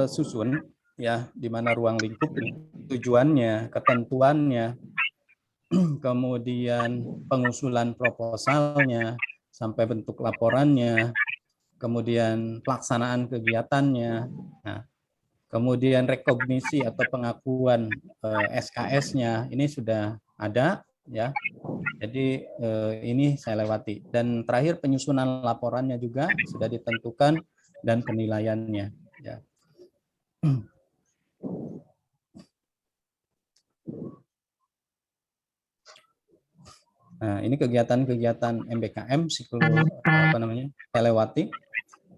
susun ya, di mana ruang lingkup, tujuannya, ketentuannya, kemudian pengusulan proposalnya, sampai bentuk laporannya, kemudian pelaksanaan kegiatannya, nah, kemudian rekognisi atau pengakuan SKS-nya, ini sudah ada ya. Jadi ini saya lewati. Dan terakhir penyusunan laporannya juga sudah ditentukan dan penilaiannya ya. Nah, ini kegiatan-kegiatan MBKM saya lewati.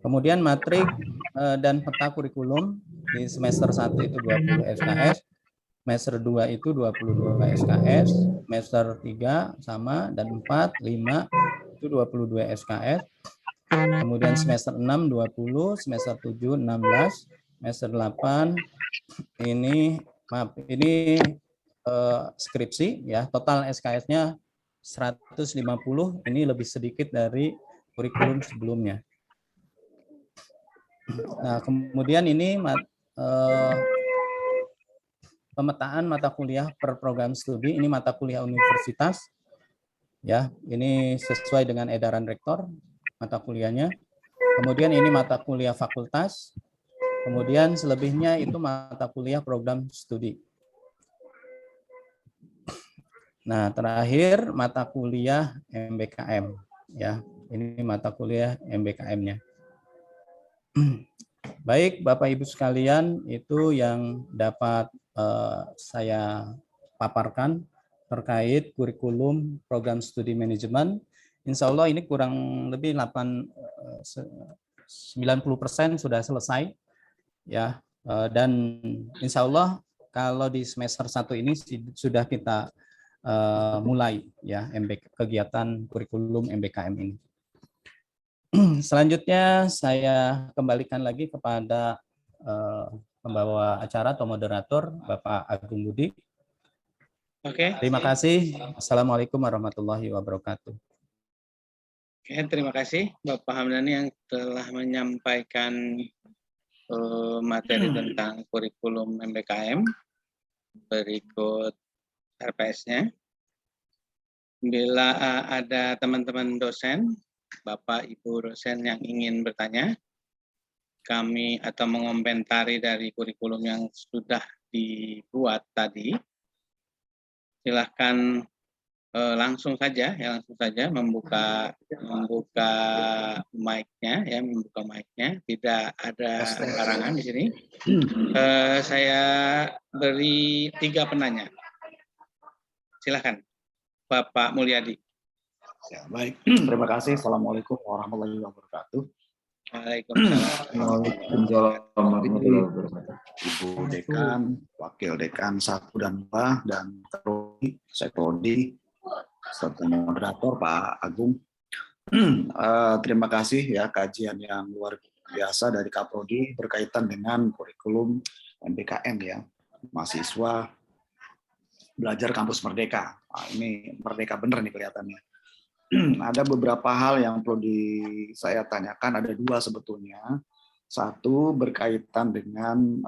Kemudian matrik dan peta kurikulum di semester 1 itu 20 SKS, semester 2 itu 22 SKS, semester 3 sama, dan 4, 5 itu 22 SKS. Kemudian semester 6 20, semester 7 16, semester 8 ini skripsi ya, total SKS-nya 150, ini lebih sedikit dari kurikulum sebelumnya. Nah, kemudian ini pemetaan mata kuliah per program studi, ini mata kuliah universitas ya, ini sesuai dengan edaran rektor mata kuliahnya. Kemudian ini mata kuliah fakultas, kemudian selebihnya itu mata kuliah program studi. Nah, terakhir mata kuliah MBKM ya. Ini mata kuliah MBKM-nya. Baik, Bapak Ibu sekalian, itu yang dapat saya paparkan terkait kurikulum program studi manajemen. Insya Allah ini kurang lebih 90% sudah selesai ya, dan insya Allah kalau di semester 1 ini sudah kita mulai ya kegiatan kurikulum MBKM ini. Selanjutnya saya kembalikan lagi kepada pembawa acara atau moderator Bapak Agung Budi. Oke. Terima kasih. Assalamualaikum warahmatullahi wabarakatuh. Oke, terima kasih Bapak Hamdani yang telah menyampaikan materi tentang kurikulum MBKM. Berikut RPS-nya. Bila ada teman-teman dosen, Bapak Ibu dosen yang ingin bertanya, kami atau mengomentari dari kurikulum yang sudah dibuat tadi, silahkan langsung saja membuka mic-nya, tidak ada larangan di sini. Saya beri 3 penanya. Silahkan. Bapak Mulyadi. Ya, baik. Terima kasih. Assalamualaikum warahmatullahi wabarakatuh. Waalaikumsalam. Waalaikumsalam warahmatullahi wabarakatuh. Ibu Dekan, Wakil Dekan 1 dan 2, dan Sekrodi, serta moderator Pak Agung. Terima kasih ya kajian yang luar biasa dari Kaprodi berkaitan dengan kurikulum MBKM ya, mahasiswa belajar kampus Merdeka. Nah, ini Merdeka bener nih kelihatannya. Ada beberapa hal yang perlu saya tanyakan, ada 2 sebetulnya. 1 berkaitan dengan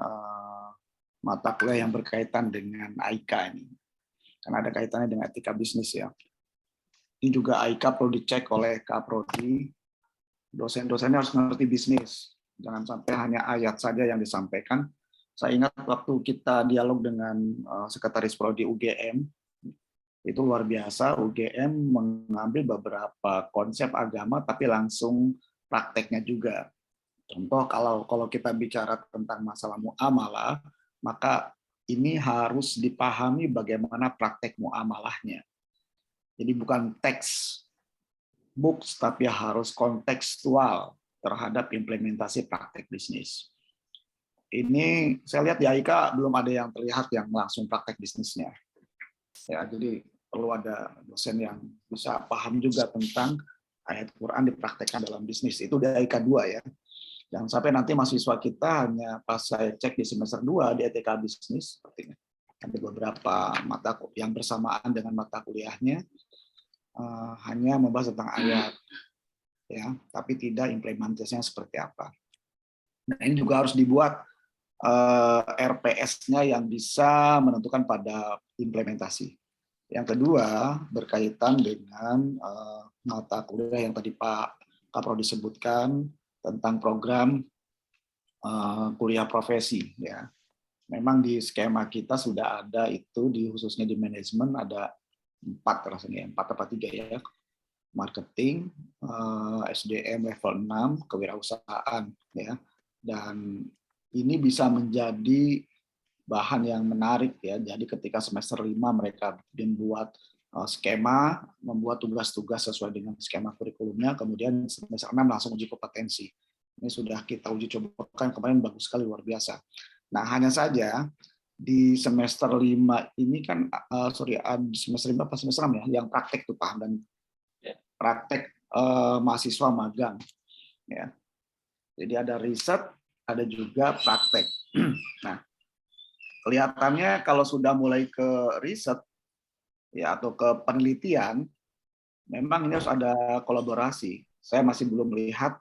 mata kuliah yang berkaitan dengan AIKA ini. Karena ada kaitannya dengan etika bisnis ya. Ini juga AIKA perlu dicek oleh Kaprodi. Dosen-dosennya harus mengerti bisnis. Jangan sampai hanya ayat saja yang disampaikan. Saya ingat waktu kita dialog dengan Sekretaris Prodi UGM, itu luar biasa. UGM mengambil beberapa konsep agama tapi langsung prakteknya juga. Contoh kalau kita bicara tentang masalah muamalah, maka ini harus dipahami bagaimana praktek muamalahnya. Jadi bukan teks books tapi harus kontekstual terhadap implementasi praktek bisnis. Ini saya lihat di AIKA belum ada yang terlihat yang langsung praktek bisnisnya. Ya, jadi perlu ada dosen yang bisa paham juga tentang ayat Quran dipraktekkan dalam bisnis. Itu di AIKA 2 ya. Jangan sampai nanti mahasiswa kita hanya pas saya cek di semester 2 di etika bisnis sepertinya. Ada beberapa mata yang bersamaan dengan mata kuliahnya hanya membahas tentang ayat ya, tapi tidak implementasinya seperti apa. Nah, ini juga harus dibuat RPS-nya yang bisa menentukan pada implementasi. Yang kedua, berkaitan dengan mata kuliah yang tadi Pak Kapro disebutkan tentang program kuliah profesi. Ya, memang di skema kita sudah ada itu, khususnya di manajemen ada 4 rasanya, 4 atau 3 ya. Marketing, SDM level 6, kewirausahaan, ya. Dan ini bisa menjadi bahan yang menarik ya. Jadi ketika semester 5 mereka membuat skema, membuat tugas-tugas sesuai dengan skema kurikulumnya, kemudian semester 6 langsung uji kompetensi. Ini sudah kita uji cobakan kemarin, bagus sekali, luar biasa. Nah, hanya saja di semester 5 ini kan semester 5 pas semester 6 ya, yang praktek tuh paham, dan praktek mahasiswa magang ya. Jadi ada riset, ada juga praktek. Nah, kelihatannya kalau sudah mulai ke riset ya atau ke penelitian, memang ini harus ada kolaborasi. Saya masih belum melihat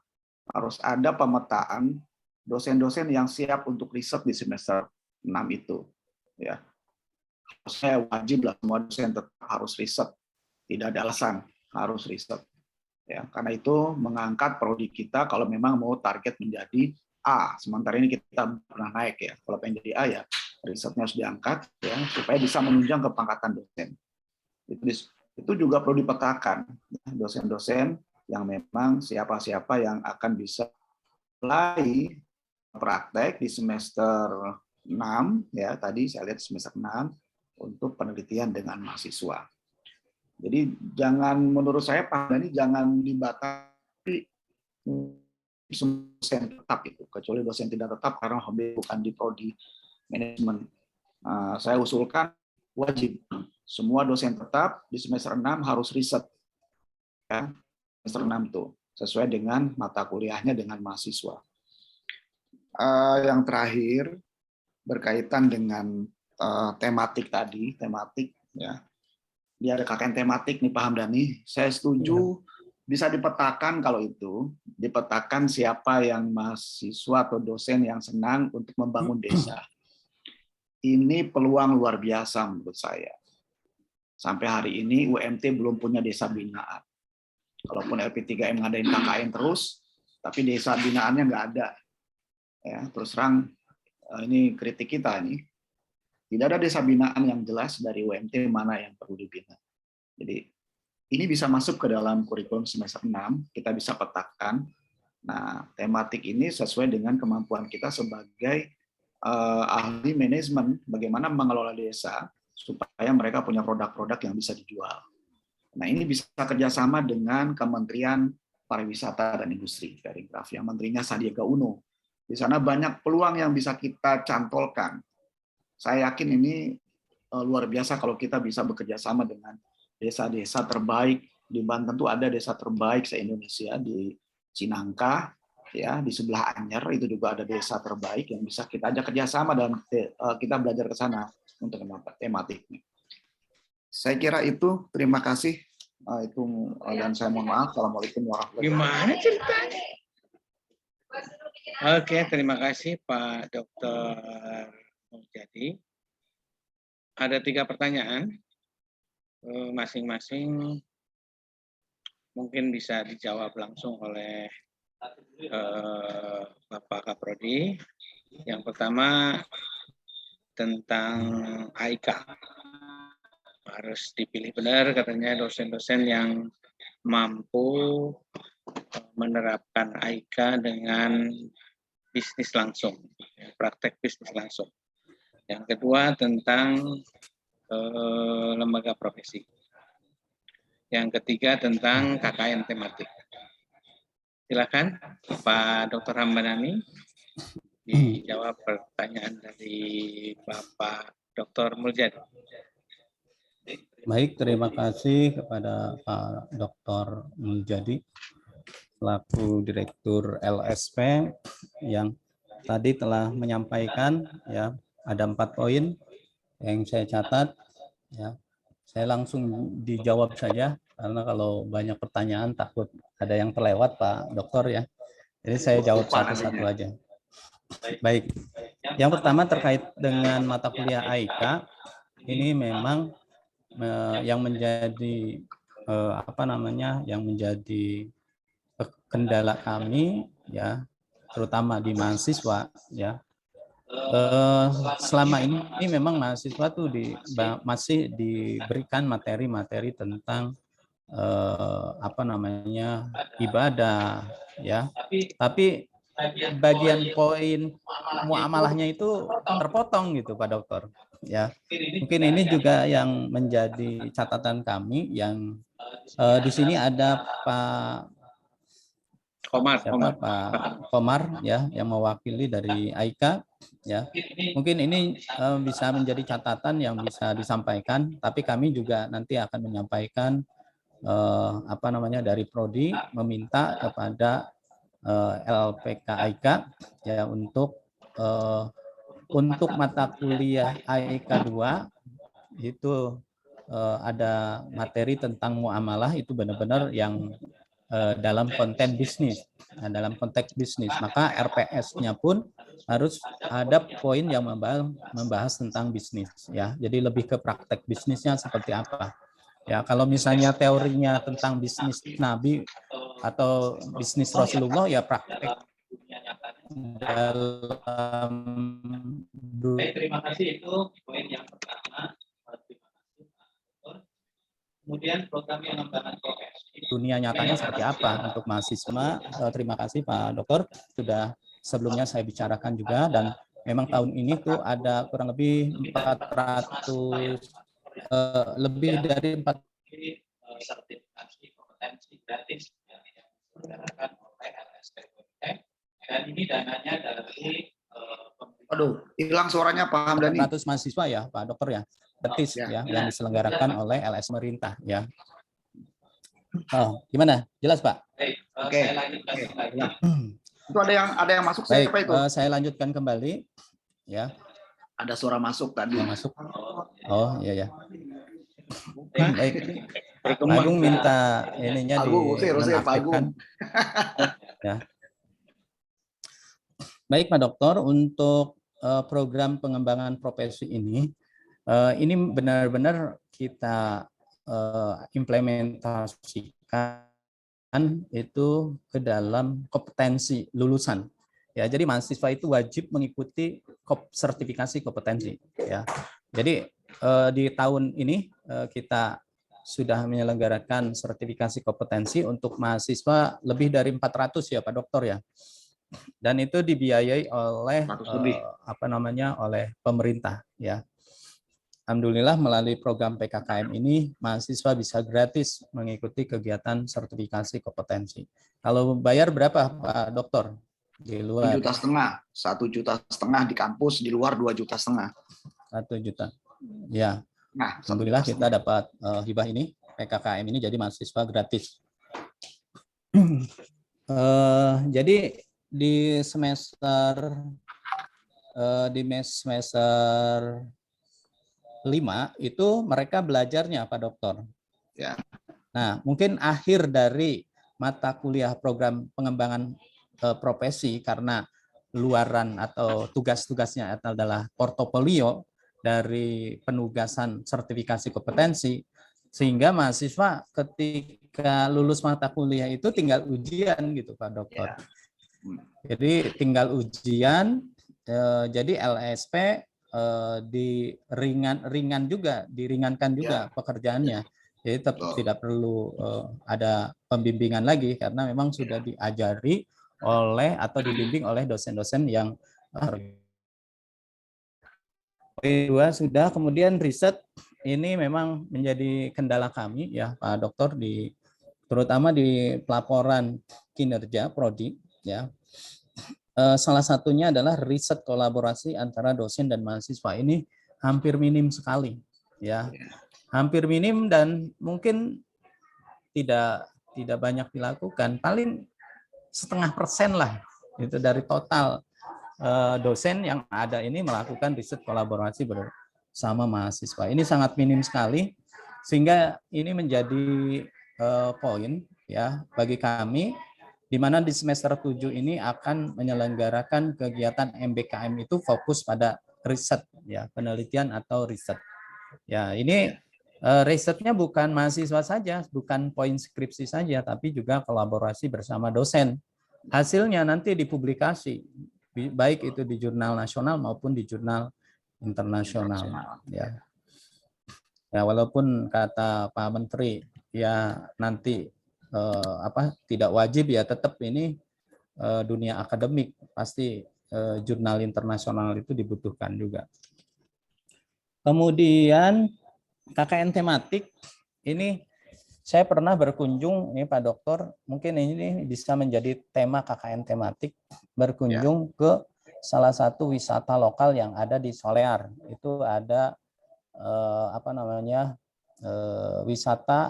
harus ada pemetaan dosen-dosen yang siap untuk riset di semester 6 itu. Ya, saya wajib lah semua dosen tetap harus riset. Tidak ada alasan harus riset. Ya, karena itu mengangkat prodi kita kalau memang mau target menjadi A. Sementara ini kita pernah naik ya. Kalau pengen jadi A ya risetnya harus diangkat ya supaya bisa menunjang ke pangkatan dosen. Itu juga perlu dipetakan dosen-dosen yang memang siapa-siapa yang akan bisa mulai praktek di semester 6 ya, tadi saya lihat semester 6 untuk penelitian dengan mahasiswa. Jadi jangan, menurut saya Pak Dhani jangan dibatasi dosen tetap itu, kecuali dosen tidak tetap karena bukan di prodi manajemen. Saya usulkan wajib semua dosen tetap di semester 6 harus riset ya, semester 6 tuh sesuai dengan mata kuliahnya dengan mahasiswa. Yang terakhir berkaitan dengan tematik tadi, tematik ya. Dia ada KKN tematik nih Pak Hamdani. Saya setuju bisa dipetakan, kalau itu dipetakan siapa yang mahasiswa atau dosen yang senang untuk membangun desa. Ini peluang luar biasa menurut saya. Sampai hari ini UMT belum punya desa binaan. Kalaupun LP3M ngadain KKN terus, tapi desa binaannya nggak ada. Ya, terus terang ini kritik kita ini. Tidak ada desa binaan yang jelas dari UMT mana yang perlu dibina. Jadi ini bisa masuk ke dalam kurikulum semester 6, kita bisa petakan. Nah, tematik ini sesuai dengan kemampuan kita sebagai ahli manajemen, bagaimana mengelola desa supaya mereka punya produk-produk yang bisa dijual. Nah, ini bisa kerjasama dengan Kementerian Pariwisata dan Industri Parekraf yang menterinya Sandiaga Uno. Di sana banyak peluang yang bisa kita cantolkan. Saya yakin ini luar biasa kalau kita bisa bekerja sama dengan desa-desa terbaik di Banten. Tentu ada desa terbaik se-Indonesia di Cinangka, ya di sebelah Anyer itu juga ada desa terbaik yang bisa kita ajak kerjasama dan kita belajar ke sana untuk tematiknya. Saya kira itu. Terima kasih. Itu dan saya mohon maaf. Assalamualaikum warahmatullahi wabarakatuh. Gimana ceritanya? Oke, terima kasih Pak Dr. Muljadi. Ada 3 pertanyaan, masing-masing mungkin bisa dijawab langsung oleh Bapak Kaprodi. Yang pertama tentang AIK. Harus dipilih benar katanya dosen-dosen yang mampu menerapkan AIK dengan bisnis langsung, praktek bisnis langsung. Yang kedua tentang lembaga profesi. Yang ketiga tentang KKN tematik. Silakan Pak Dr. Hambanani dijawab pertanyaan dari Bapak Dr. Muljadi. Baik, terima kasih kepada Pak Dr. Muljadi selaku Direktur LSP yang tadi telah menyampaikan ya ada 4 poin yang saya catat ya. Saya langsung dijawab saja karena kalau banyak pertanyaan takut ada yang terlewat Pak Dokter ya. Jadi saya jawab satu-satu aja. Baik. Yang pertama terkait dengan mata kuliah AIK, ini memang yang menjadi yang menjadi kendala kami ya, terutama di mahasiswa ya. Selama ini memang mahasiswa tuh masih diberikan materi-materi tentang ibadah ya. Tapi bagian poin muamalahnya itu terpotong gitu Pak Dokter ya. Mungkin ini juga yang menjadi catatan kami yang di sini ada Pak Pak Komar ya yang mewakili dari AIK ya. Mungkin ini bisa menjadi catatan yang bisa disampaikan, tapi kami juga nanti akan menyampaikan dari Prodi meminta kepada LPK AIK ya untuk mata kuliah AIK 2 itu ada materi tentang muamalah itu benar-benar yang dalam konten bisnis. Nah, dalam konteks bisnis, maka RPS-nya pun harus ada poin yang membahas tentang bisnis ya. Jadi lebih ke praktek bisnisnya seperti apa. Ya, kalau misalnya teorinya tentang bisnis Nabi atau bisnis Rasulullah ya praktek dalam terima kasih, itu poin yang pertama. Kemudian program pengembangan profesi. Dunia nyatanya seperti apa untuk mahasiswa. Terima kasih Pak Dokter sudah sebelumnya saya bicarakan juga, dan memang tahun ini tuh ada kurang lebih 400 lebih dari 4 sertifikasi kompetensi gratis yang diselenggarakan oleh LSP dan ini dananya dari Aduh, hilang suaranya Pak Hamdani. 400 mahasiswa ya Pak Dokter ya, betis ya yang diselenggarakan oleh LS pemerintah ya. Oh, gimana? Jelas Pak? Oke. Itu ada yang masuk. Baik, siapa itu? Saya lanjutkan kembali ya. Ada suara masuk tadi. Yang masuk. Oh, iya ya. Baik. Pak Agung minta ininya dinonaktifkan. Ya. Baik Pak Dokter, untuk program pengembangan profesi ini benar-benar kita implementasikan itu ke dalam kompetensi lulusan. Ya, jadi mahasiswa itu wajib mengikuti sertifikasi kompetensi. Ya, jadi di tahun ini kita sudah menyelenggarakan sertifikasi kompetensi untuk mahasiswa lebih dari 400 ya Pak Dokter ya. Dan itu dibiayai oleh oleh pemerintah ya. alhamdulillah melalui program PKKM ini mahasiswa bisa gratis mengikuti kegiatan sertifikasi kompetensi. Kalau bayar berapa Pak Dokter? Di luar 1,5 juta di kampus, di luar 2,5 juta. 1 juta. Ya. Nah, alhamdulillah kita dapat hibah ini, PKKM ini jadi mahasiswa gratis. Jadi di semester 5 itu mereka belajarnya Pak Dokter. Ya. Nah, mungkin akhir dari mata kuliah program pengembangan profesi karena luaran atau tugas-tugasnya adalah portofolio dari penugasan sertifikasi kompetensi, sehingga mahasiswa ketika lulus mata kuliah itu tinggal ujian gitu Pak Dokter. Ya. Jadi tinggal ujian, jadi LSP diringankan juga pekerjaannya. Jadi tidak perlu ada pembimbingan lagi karena memang sudah diajari oleh atau dibimbing oleh dosen-dosen yang kedua sudah. Kemudian riset ini memang menjadi kendala kami ya Pak Dokter, terutama di pelaporan kinerja prodi ya. Salah satunya adalah riset kolaborasi antara dosen dan mahasiswa ini hampir minim sekali ya. Hampir minim dan mungkin tidak banyak dilakukan, paling 0,5% lah itu dari total dosen yang ada ini melakukan riset kolaborasi bersama mahasiswa. Ini sangat minim sekali, sehingga ini menjadi poin ya bagi kami, di mana di semester 7 ini akan menyelenggarakan kegiatan MBKM itu fokus pada riset ya, penelitian atau riset. Ya, ini risetnya bukan mahasiswa saja, bukan poin skripsi saja, tapi juga kolaborasi bersama dosen. Hasilnya nanti dipublikasi, baik itu di jurnal nasional maupun di jurnal internasional. Ya, walaupun kata Pak Menteri, ya nanti tidak wajib ya, tetap ini dunia akademik, pasti jurnal internasional itu dibutuhkan juga. Kemudian KKN tematik ini saya pernah berkunjung, ini Pak Dokter, mungkin ini bisa menjadi tema KKN tematik, berkunjung ke salah satu wisata lokal yang ada di Solear. Itu ada wisata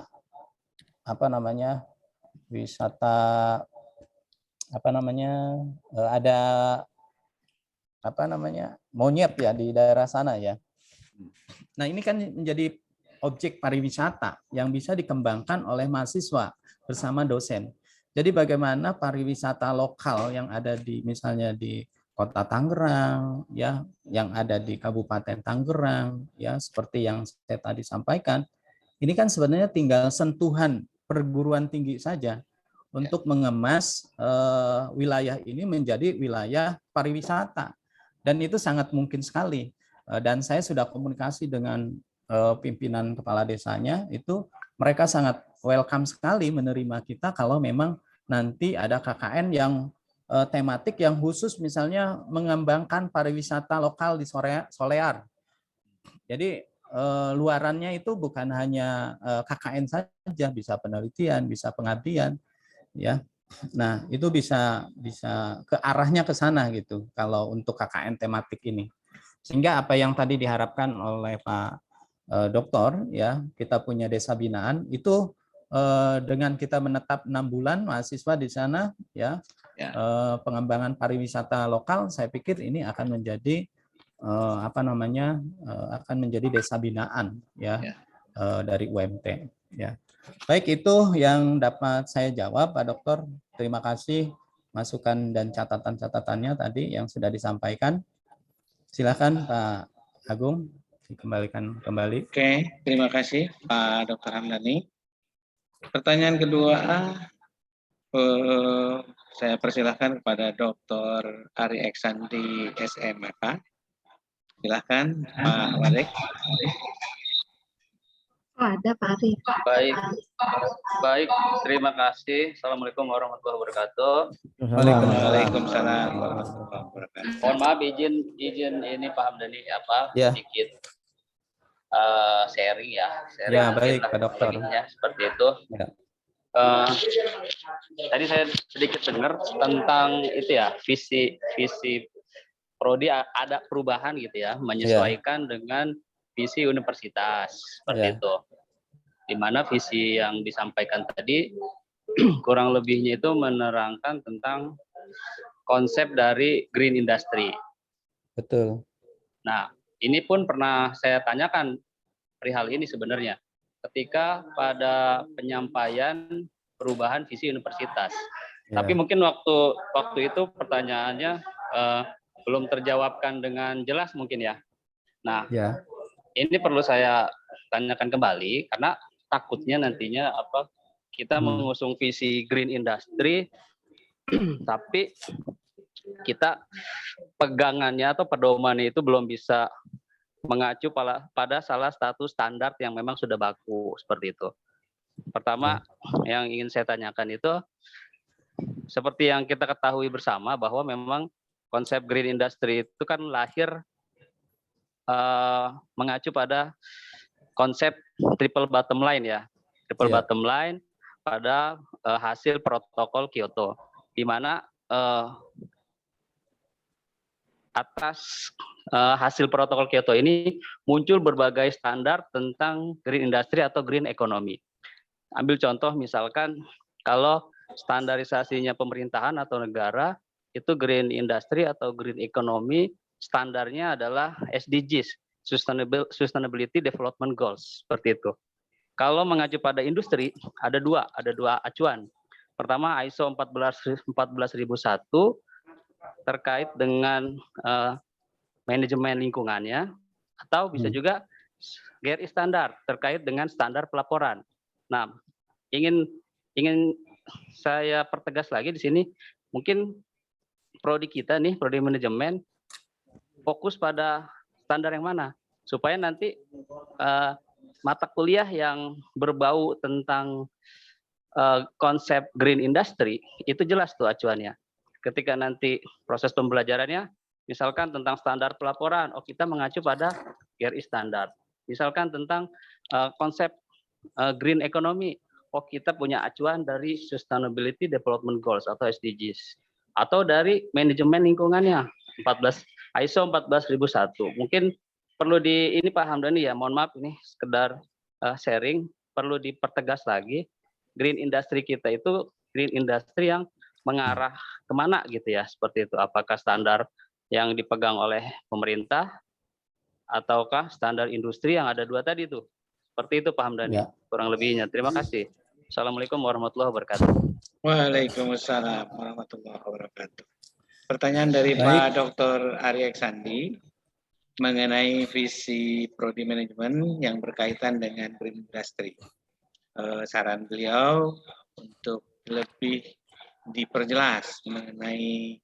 monyet ya di daerah sana ya. Nah, ini kan menjadi objek pariwisata yang bisa dikembangkan oleh mahasiswa bersama dosen. Jadi bagaimana pariwisata lokal yang ada di misalnya di Kota Tangerang ya, yang ada di Kabupaten Tangerang ya, seperti yang saya tadi sampaikan. Ini kan sebenarnya tinggal sentuhan perguruan tinggi saja untuk mengemas wilayah ini menjadi wilayah pariwisata, dan itu sangat mungkin sekali. Dan saya sudah komunikasi dengan pimpinan kepala desanya, itu mereka sangat welcome sekali menerima kita kalau memang nanti ada KKN yang tematik yang khusus misalnya mengembangkan pariwisata lokal di Solear. Jadi luarannya itu bukan hanya KKN saja, bisa penelitian, bisa pengabdian ya. Nah, itu bisa ke arahnya ke sana gitu kalau untuk KKN tematik ini. Sehingga apa yang tadi diharapkan oleh Pak Dokter ya, kita punya desa binaan itu dengan kita menetap 6 bulan mahasiswa di sana ya, pengembangan pariwisata lokal, saya pikir ini akan menjadi akan menjadi desa binaan ya, dari UMT ya. Baik, itu yang dapat saya jawab Pak Dokter. Terima kasih masukan dan catatan-catatannya tadi yang sudah disampaikan. Silakan Pak Agung, dikembalikan kembali. Oke, terima kasih Pak Dr. Hamdani. Pertanyaan kedua, saya persilahkan kepada Dr. Ari Eksandi SMK. Silakan Pak Wadek. Ada Pak Ari. Baik, terima kasih. Assalamualaikum warahmatullahi wabarakatuh. Waalaikumsalam warahmatullahi wabarakatuh. Mohon maaf izin ini Pak Hamdani sedikit. sharing ya, Ya, baik, Pak Dokter. seperti itu. Ya. Tadi saya sedikit dengar tentang itu ya, visi prodi ada perubahan gitu ya, menyesuaikan dengan visi universitas seperti itu. Di mana visi yang disampaikan tadi kurang lebihnya itu menerangkan tentang konsep dari green industry. Betul. Nah, ini pun pernah saya tanyakan perihal ini sebenarnya ketika pada penyampaian perubahan visi universitas. Tapi mungkin waktu itu pertanyaannya belum terjawabkan dengan jelas mungkin ya. Nah, ini perlu saya tanyakan kembali karena takutnya nantinya kita mengusung visi green industry tapi kita pegangannya atau pedomannya itu belum bisa mengacu pada salah satu standar yang memang sudah baku seperti itu. Pertama yang ingin saya tanyakan itu seperti yang kita ketahui bersama bahwa memang konsep green industry itu kan lahir mengacu pada konsep triple bottom line ya. Triple bottom line pada hasil protokol Kyoto, di mana atas hasil protokol Kyoto ini muncul berbagai standar tentang green industry atau green economy. Ambil contoh misalkan kalau standarisasinya pemerintahan atau negara itu green industry atau green economy standarnya adalah SDGs, Sustainability Development Goals, seperti itu. Kalau mengacu pada industri ada dua acuan. Pertama ISO 14001 terkait dengan manajemen lingkungannya, atau bisa juga GRI standar terkait dengan standar pelaporan. Nah, ingin saya pertegas lagi di sini, mungkin prodi kita nih, prodi manajemen fokus pada standar yang mana supaya nanti mata kuliah yang berbau tentang konsep green industry itu jelas tuh acuannya. Ketika nanti proses pembelajarannya, misalkan tentang standar pelaporan, kita mengacu pada GRI standar. Misalkan tentang konsep green economy, kita punya acuan dari Sustainability Development Goals atau SDGs. Atau dari manajemen lingkungannya, ISO 14001. Mungkin perlu ini Pak Hamdani ya, mohon maaf ini sekedar sharing, perlu dipertegas lagi. Green industry kita itu green industry yang mengarah kemana gitu ya, seperti itu. Apakah standar yang dipegang oleh pemerintah ataukah standar industri yang ada dua tadi itu. Seperti itu Pak Hamdani, kurang lebihnya. Terima kasih. Assalamualaikum warahmatullahi wabarakatuh. Waalaikumsalam warahmatullahi wabarakatuh. Pertanyaan dari Pak Dr. Ari Eksandi mengenai visi prodi manajemen yang berkaitan dengan green industry. Saran beliau untuk lebih diperjelas mengenai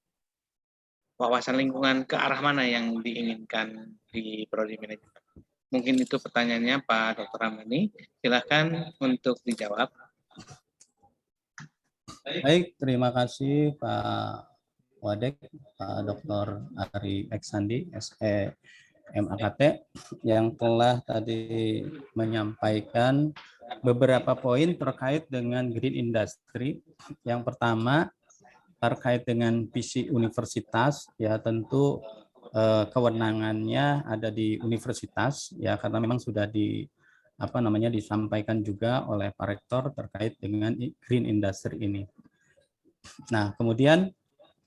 wawasan lingkungan ke arah mana yang diinginkan di prodi manajemen. Mungkin itu pertanyaannya Pak Dr. Ramani. Silakan untuk dijawab. Baik, terima kasih Pak Wadek, Pak Dr. Ari Eksandi, SE MAKT, yang telah tadi menyampaikan beberapa poin terkait dengan green industry. Yang pertama terkait dengan visi universitas, ya tentu kewenangannya ada di universitas ya, karena memang sudah disampaikan juga oleh Pak Rektor terkait dengan green industry ini. Nah, kemudian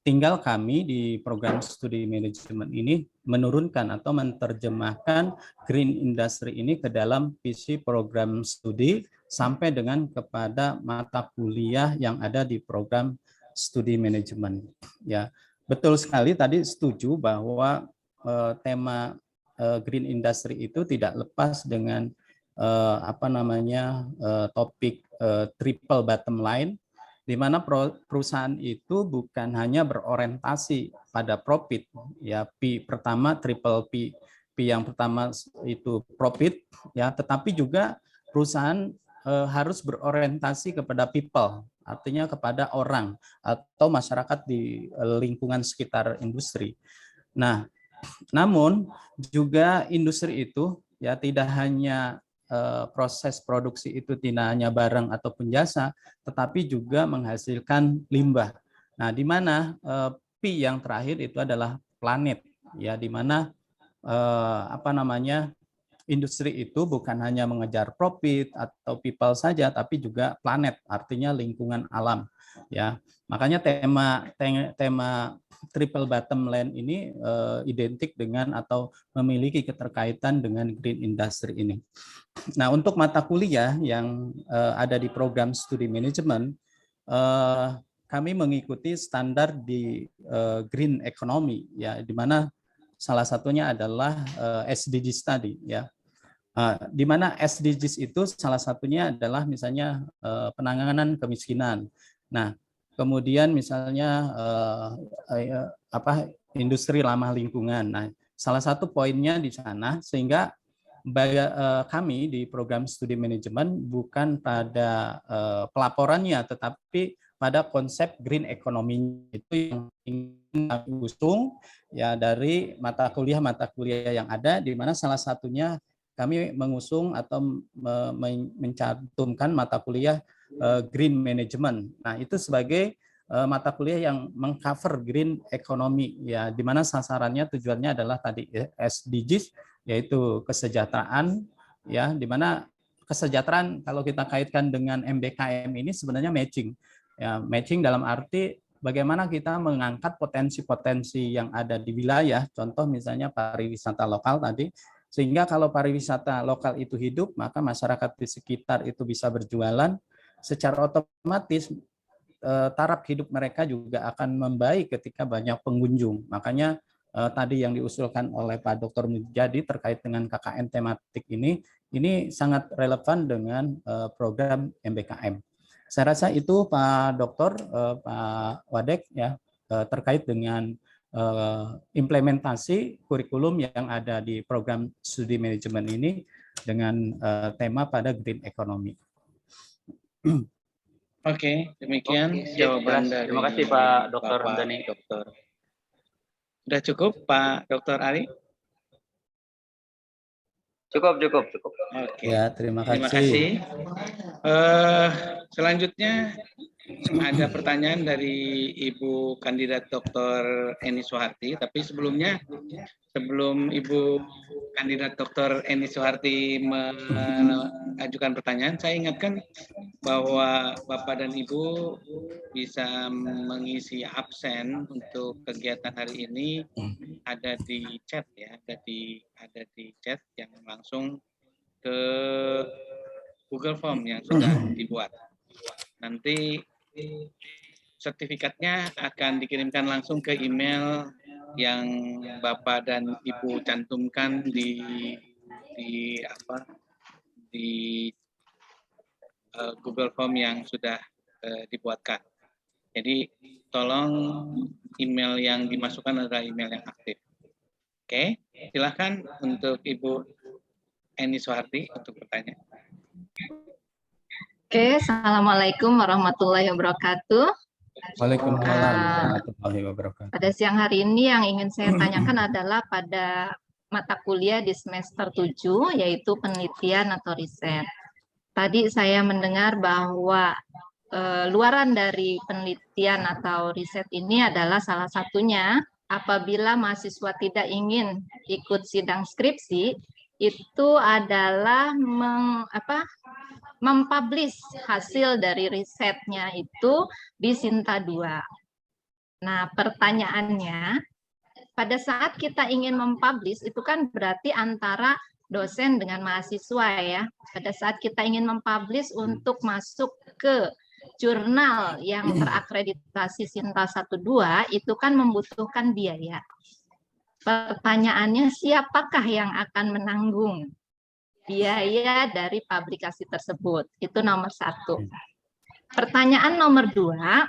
tinggal kami di program studi manajemen ini menurunkan atau menerjemahkan green industry ini ke dalam visi program studi sampai dengan kepada mata kuliah yang ada di program studi manajemen. Ya, betul sekali tadi setuju bahwa tema green industry itu tidak lepas dengan topik triple bottom line, di mana perusahaan itu bukan hanya berorientasi pada profit, ya P pertama triple P yang pertama itu profit, ya, tetapi juga perusahaan harus berorientasi kepada people, artinya kepada orang atau masyarakat di lingkungan sekitar industri. Nah, namun juga industri itu ya tidak hanya proses produksi itu tidak hanya barang ataupun jasa, tetapi juga menghasilkan limbah. Nah, di mana P yang terakhir itu adalah planet, ya, di mana industri itu bukan hanya mengejar profit atau people saja, tapi juga planet, artinya lingkungan alam. Ya, makanya tema triple bottom line ini identik dengan atau memiliki keterkaitan dengan green industry ini. Nah, untuk mata kuliah yang ada di program studi manajemen, kami mengikuti standar di green economy, ya, di mana salah satunya adalah SDGs tadi, ya. Di mana SDGs itu salah satunya adalah misalnya penanganan kemiskinan. Nah, kemudian misalnya industri ramah lingkungan. Nah, salah satu poinnya di sana, sehingga kami di program studi manajemen bukan pada pelaporannya, tetapi pada konsep green economy itu yang ingin kami usung, ya, dari mata kuliah yang ada, di mana salah satunya kami mengusung atau mencantumkan mata kuliah green management. Nah, itu sebagai mata kuliah yang mengcover green economy, ya, di mana sasarannya, tujuannya adalah tadi SDGs, yaitu kesejahteraan, ya, di mana kesejahteraan kalau kita kaitkan dengan MBKM ini sebenarnya matching, ya, matching dalam arti bagaimana kita mengangkat potensi-potensi yang ada di wilayah, contoh misalnya pariwisata lokal tadi. Sehingga kalau pariwisata lokal itu hidup, maka masyarakat di sekitar itu bisa berjualan, secara otomatis taraf hidup mereka juga akan membaik ketika banyak pengunjung. Makanya tadi yang diusulkan oleh Pak Dr. Mujadi terkait dengan KKN tematik ini sangat relevan dengan program MBKM. Saya rasa itu Pak Dokter, Pak Wadek, ya, terkait dengan implementasi kurikulum yang ada di program studi manajemen ini dengan tema pada green economy. Oke, demikian jawaban dari terima kasih Pak Dr. Hamdani. Dokter. Sudah cukup Pak Dr. Ari? Cukup. Oke. Ya, terima kasih. Terima kasih. Selanjutnya ada pertanyaan dari Ibu Kandidat Dr. Eni Soeharti, tapi sebelumnya, sebelum Ibu Kandidat Dr. Eni Soeharti mengajukan pertanyaan, saya ingatkan bahwa Bapak dan Ibu bisa mengisi absen untuk kegiatan hari ini ada di chat, ya, ada di chat yang langsung ke Google Form yang sudah dibuat. Nanti sertifikatnya akan dikirimkan langsung ke email yang Bapak dan Ibu cantumkan di Google Form yang sudah dibuatkan. Jadi tolong email yang dimasukkan adalah email yang aktif. Oke, silakan untuk Ibu Eni Soeharti untuk bertanya. Oke, Assalamualaikum warahmatullahi wabarakatuh. Waalaikumsalam warahmatullahi wabarakatuh. Pada siang hari ini yang ingin saya tanyakan adalah pada mata kuliah di semester 7, yaitu penelitian atau riset. Tadi saya mendengar bahwa luaran dari penelitian atau riset ini adalah salah satunya apabila mahasiswa tidak ingin ikut sidang skripsi, itu adalah mempublish hasil dari risetnya itu di Sinta 2. Nah, pertanyaannya, pada saat kita ingin mempublish itu kan berarti antara dosen dengan mahasiswa, ya. Pada saat kita ingin mempublish untuk masuk ke jurnal yang terakreditasi Sinta 1-2 itu kan membutuhkan biaya. Pertanyaannya, siapakah yang akan menanggung biaya dari publikasi tersebut? Itu nomor 1. Pertanyaan nomor 2,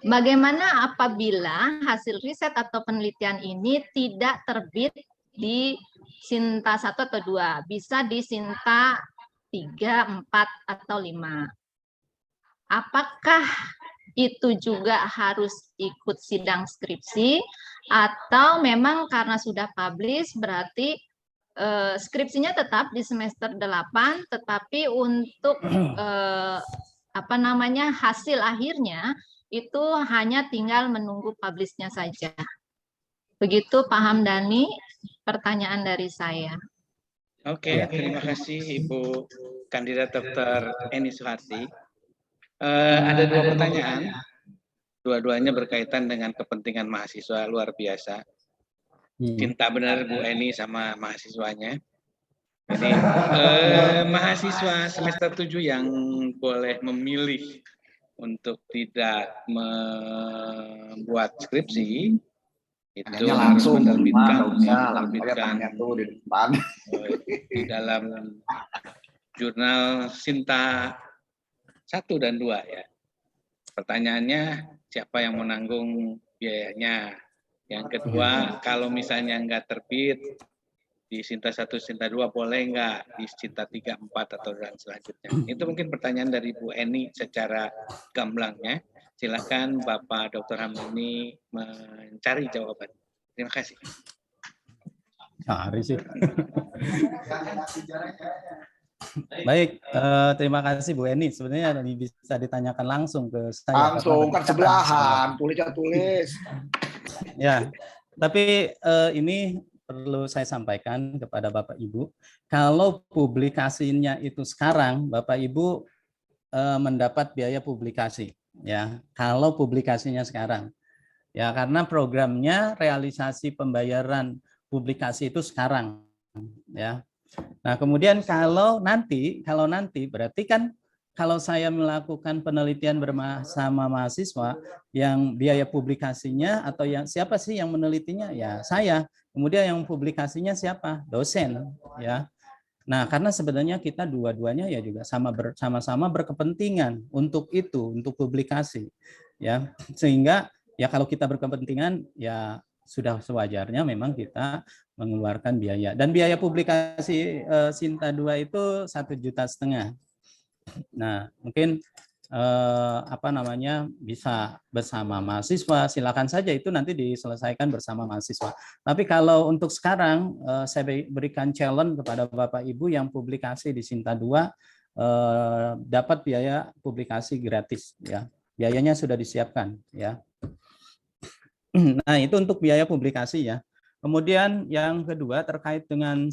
bagaimana apabila hasil riset atau penelitian ini tidak terbit di Sinta 1 atau 2, bisa di Sinta 3, 4, atau 5. Apakah itu juga harus ikut sidang skripsi atau memang karena sudah publish berarti skripsinya tetap di semester 8, tetapi untuk hasil akhirnya itu hanya tinggal menunggu publish-nya saja. Begitu Pak Hamdani, pertanyaan dari saya. Oke, terima kasih Ibu Kandidat Dr. Eni Suharti. Ada 2 pertanyaan, dua-duanya berkaitan dengan kepentingan mahasiswa luar biasa. Cinta benar Bu Eni sama mahasiswanya. Jadi mahasiswa semester 7 yang boleh memilih untuk tidak membuat skripsi itu langsung menerbitkan tuh di depan. Di dalam jurnal Sinta 1 dan 2 ya. Pertanyaannya siapa yang menanggung biayanya? Yang kedua, kalau misalnya nggak terbit di Sinta 1, Sinta 2 boleh nggak di Sinta 3, 4 atau dan selanjutnya? Itu mungkin pertanyaan dari Bu Eni secara gamblangnya. Silakan Bapak Dr. Hamdani mencari jawaban. Terima kasih. Cari sih. Baik, terima kasih Bu Eni. Sebenarnya bisa ditanyakan langsung ke saya. Langsung kan sebelahan, tulis. Ya, tapi ini perlu saya sampaikan kepada Bapak Ibu. Kalau publikasinya itu sekarang, Bapak Ibu mendapat biaya publikasi. Ya, kalau publikasinya sekarang. Ya, karena programnya realisasi pembayaran publikasi itu sekarang. Ya. Nah, kemudian kalau nanti berarti kan kalau saya melakukan penelitian bersama mahasiswa yang biaya publikasinya atau yang siapa sih yang menelitinya? Ya, saya. Kemudian yang publikasinya siapa? Dosen, ya. Nah, karena sebenarnya kita dua-duanya ya juga sama-sama berkepentingan untuk itu, untuk publikasi. Ya. Sehingga ya kalau kita berkepentingan ya sudah sewajarnya memang kita mengeluarkan biaya. Dan biaya publikasi Sinta 2 itu 1,5 juta. Nah, mungkin bisa bersama mahasiswa, silakan saja itu nanti diselesaikan bersama mahasiswa. Tapi kalau untuk sekarang saya berikan challenge kepada Bapak Ibu yang publikasi di Sinta 2 dapat biaya publikasi gratis ya. Biayanya sudah disiapkan ya. Nah, itu untuk biaya publikasi ya. Kemudian yang kedua terkait dengan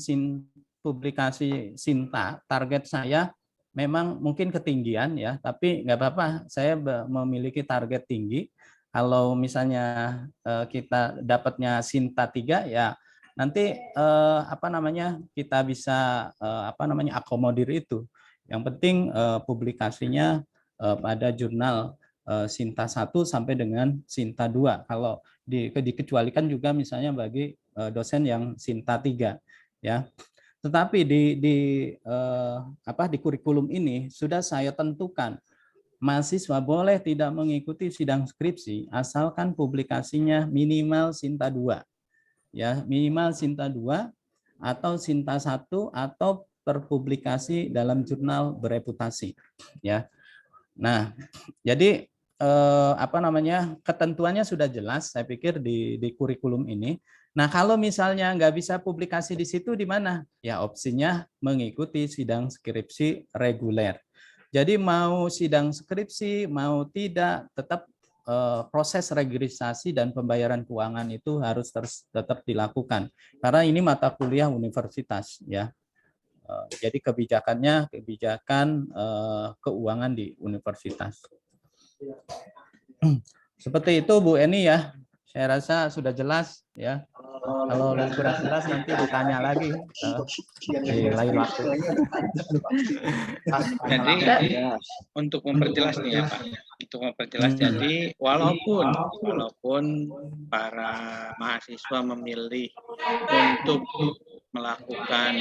publikasi Sinta, target saya memang mungkin ketinggian ya, tapi nggak apa-apa. Saya memiliki target tinggi. Kalau misalnya kita dapatnya Sinta 3 ya nanti kita bisa akomodir itu. Yang penting publikasinya pada jurnal Sinta 1 sampai dengan Sinta 2. Kalau dikecualikan juga misalnya bagi dosen yang Sinta 3 ya. Tetapi di kurikulum ini sudah saya tentukan mahasiswa boleh tidak mengikuti sidang skripsi asalkan publikasinya minimal Sinta 2. Ya, minimal Sinta 2 atau Sinta 1 atau terpublikasi dalam jurnal bereputasi ya. Nah, jadi ketentuannya sudah jelas saya pikir di kurikulum ini. Nah, kalau misalnya nggak bisa publikasi di situ di mana? Ya, opsinya mengikuti sidang skripsi reguler. Jadi mau sidang skripsi, mau tidak, tetap proses registrasi dan pembayaran keuangan itu harus tetap dilakukan. Karena ini mata kuliah universitas, ya. Jadi kebijakan keuangan di universitas. Seperti itu Bu Eni ya. Saya rasa sudah jelas ya. Kalau kurang jelas nanti ditanya lagi di lain waktu. Jadi untuk memperjelas nih ya Pak, jadi walaupun para mahasiswa memilih untuk melakukan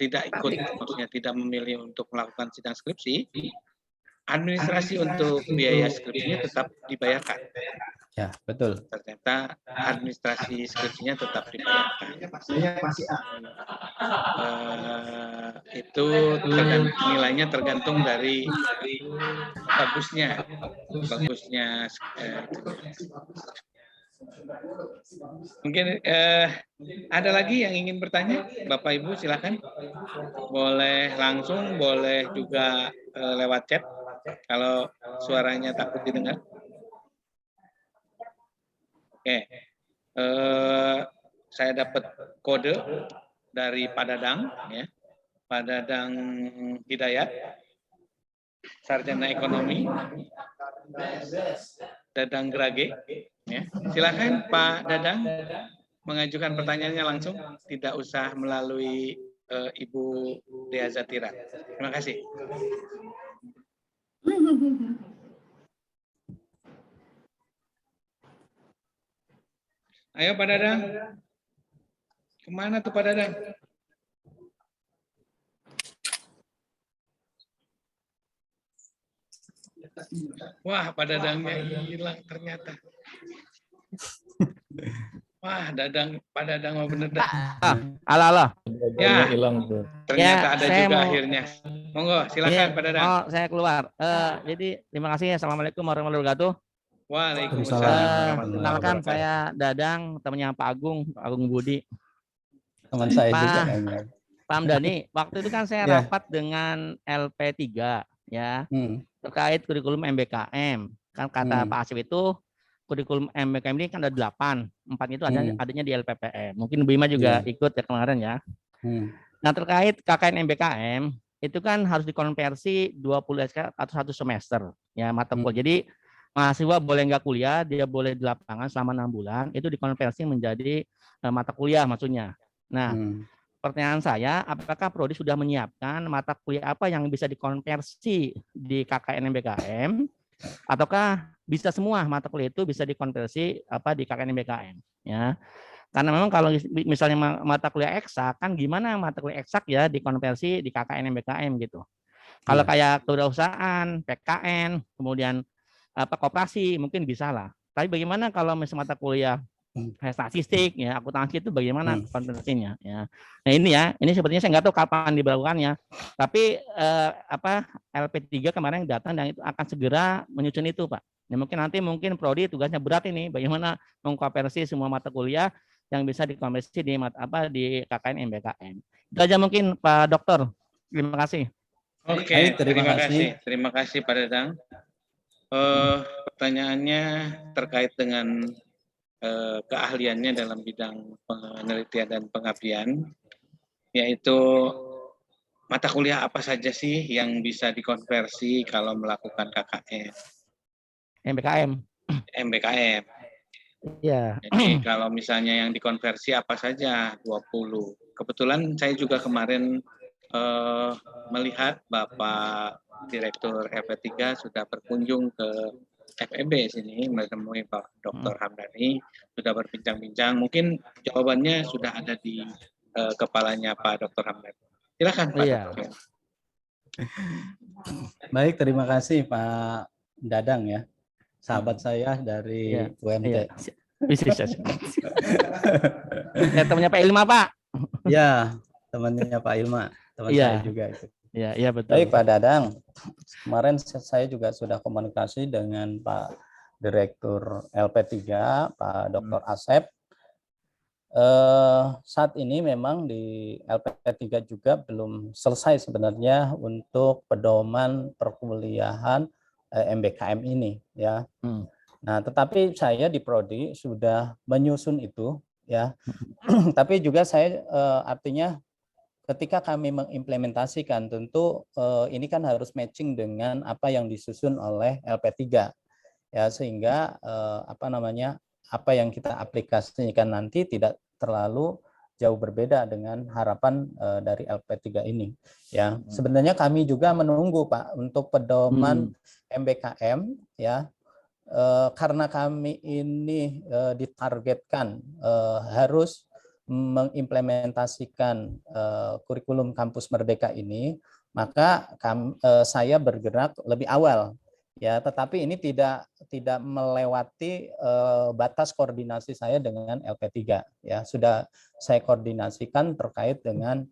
maksudnya tidak memilih untuk melakukan sidang skripsi, administrasi untuk biaya skripsinya tetap dibayarkan. Ya, betul. Ternyata administrasi skripsinya tetap dibayarkan. Itu nilainya tergantung dari bagusnya Mungkin ada lagi yang ingin bertanya? Bapak Ibu silakan. Boleh langsung, boleh juga lewat chat kalau suaranya takut didengar. Oke. Saya dapat kode dari Pak Dadang, ya. Pak Dadang Hidayat, Sarjana Ekonomi, Dadang Grage. Ya. Silakan Pak Dadang mengajukan pertanyaannya langsung, tidak usah melalui Ibu Dea Zatira. Terima kasih. Ayo Pak Dadang. Kemana tuh Pak Dadang? Wah, Pak Dadangnya hilang ternyata. Wah, Pak Dadang mau bener dah. Halo. Ya, hilang tuh. ternyata Ya, ada saya juga mau- akhirnya. Monggo, silakan Pak Dadang. Oh, saya keluar. Jadi terima kasih. Assalamualaikum warahmatullahi wabarakatuh. Waalaikumsalam. Kenalkan saya Dadang, temannya Pak Agung Budi. Teman saya juga. Pak Hamdani, waktu itu kan saya Ya. rapat dengan LP3 ya, Hmm. terkait kurikulum MBKM. Kan kata Hmm. Pak Asif itu kurikulum MBKM ini kan ada 8, 4 itu adanya di LPPM. Mungkin Bu Ima juga ikut ya kemarin ya. Nah, terkait KKN MBKM itu kan harus dikonversi 20 SK atau 1 semester ya mata kuliah. Jadi mahasiswa boleh nggak kuliah, dia boleh di lapangan selama 6 bulan, itu dikonversi menjadi mata kuliah maksudnya. Nah, pertanyaan saya, apakah Prodi sudah menyiapkan mata kuliah apa yang bisa dikonversi di KKN MBKM, ataukah bisa semua mata kuliah itu bisa dikonversi di KKN MBKM? Ya, karena memang kalau misalnya mata kuliah eksak kan gimana mata kuliah eksak ya dikonversi di KKN MBKM gitu. Kalau kayak kewirausahaan, PKN, kemudian koperasi mungkin bisa lah. Tapi bagaimana kalau misalnya mata kuliah statistik ya akuntansi itu bagaimana konversinya ya. Nah ini sepertinya saya nggak tahu kapan diberlakukannya. Tapi LP3 kemarin datang dan itu akan segera menyusun itu Pak. Ya, mungkin Prodi tugasnya berat ini bagaimana mengkonversi semua mata kuliah yang bisa dikonversi di KKN MBKM. Itu aja mungkin Pak Dokter. Terima kasih. Oke, terima kasih. Terima kasih Pak Dadang. Pertanyaannya terkait dengan keahliannya dalam bidang penelitian dan pengabdian, yaitu mata kuliah apa saja sih yang bisa dikonversi kalau melakukan KKN? MBKM. Iya. Jadi kalau misalnya yang dikonversi apa saja 20. Kebetulan saya juga kemarin melihat Bapak Direktur FP3 sudah berkunjung ke FEB sini menemui Pak Dr. Hamdani, sudah berbincang-bincang. Mungkin jawabannya sudah ada di kepalanya Pak Dr. Hamdani. Silakan Pak Dr. Baik, terima kasih Pak Dadang ya. Sahabat saya dari UMT. Bisa. Ya, temannya Pak Ilma, Pak. Ya, temannya Pak Ilma. Teman saya juga itu. Iya betul. Baik Pak Dadang, kemarin saya juga sudah komunikasi dengan Pak Direktur LP3, Pak Dr. Asep. Saat ini memang di LP3 juga belum selesai sebenarnya untuk pedoman perkuliahan MBKM ini ya. Nah, tetapi saya di Prodi sudah menyusun itu ya. Tapi juga saya artinya ketika kami mengimplementasikan tentu ini kan harus matching dengan apa yang disusun oleh LP3 ya, sehingga apa yang kita aplikasikan nanti tidak terlalu jauh berbeda dengan harapan dari LP3 ini ya. Sebenarnya kami juga menunggu Pak untuk pedoman MBKM ya, karena kami ini ditargetkan harus mengimplementasikan kurikulum kampus Merdeka ini, maka saya bergerak lebih awal ya, tetapi ini tidak melewati batas koordinasi saya dengan LP3 ya. Sudah saya koordinasikan terkait dengan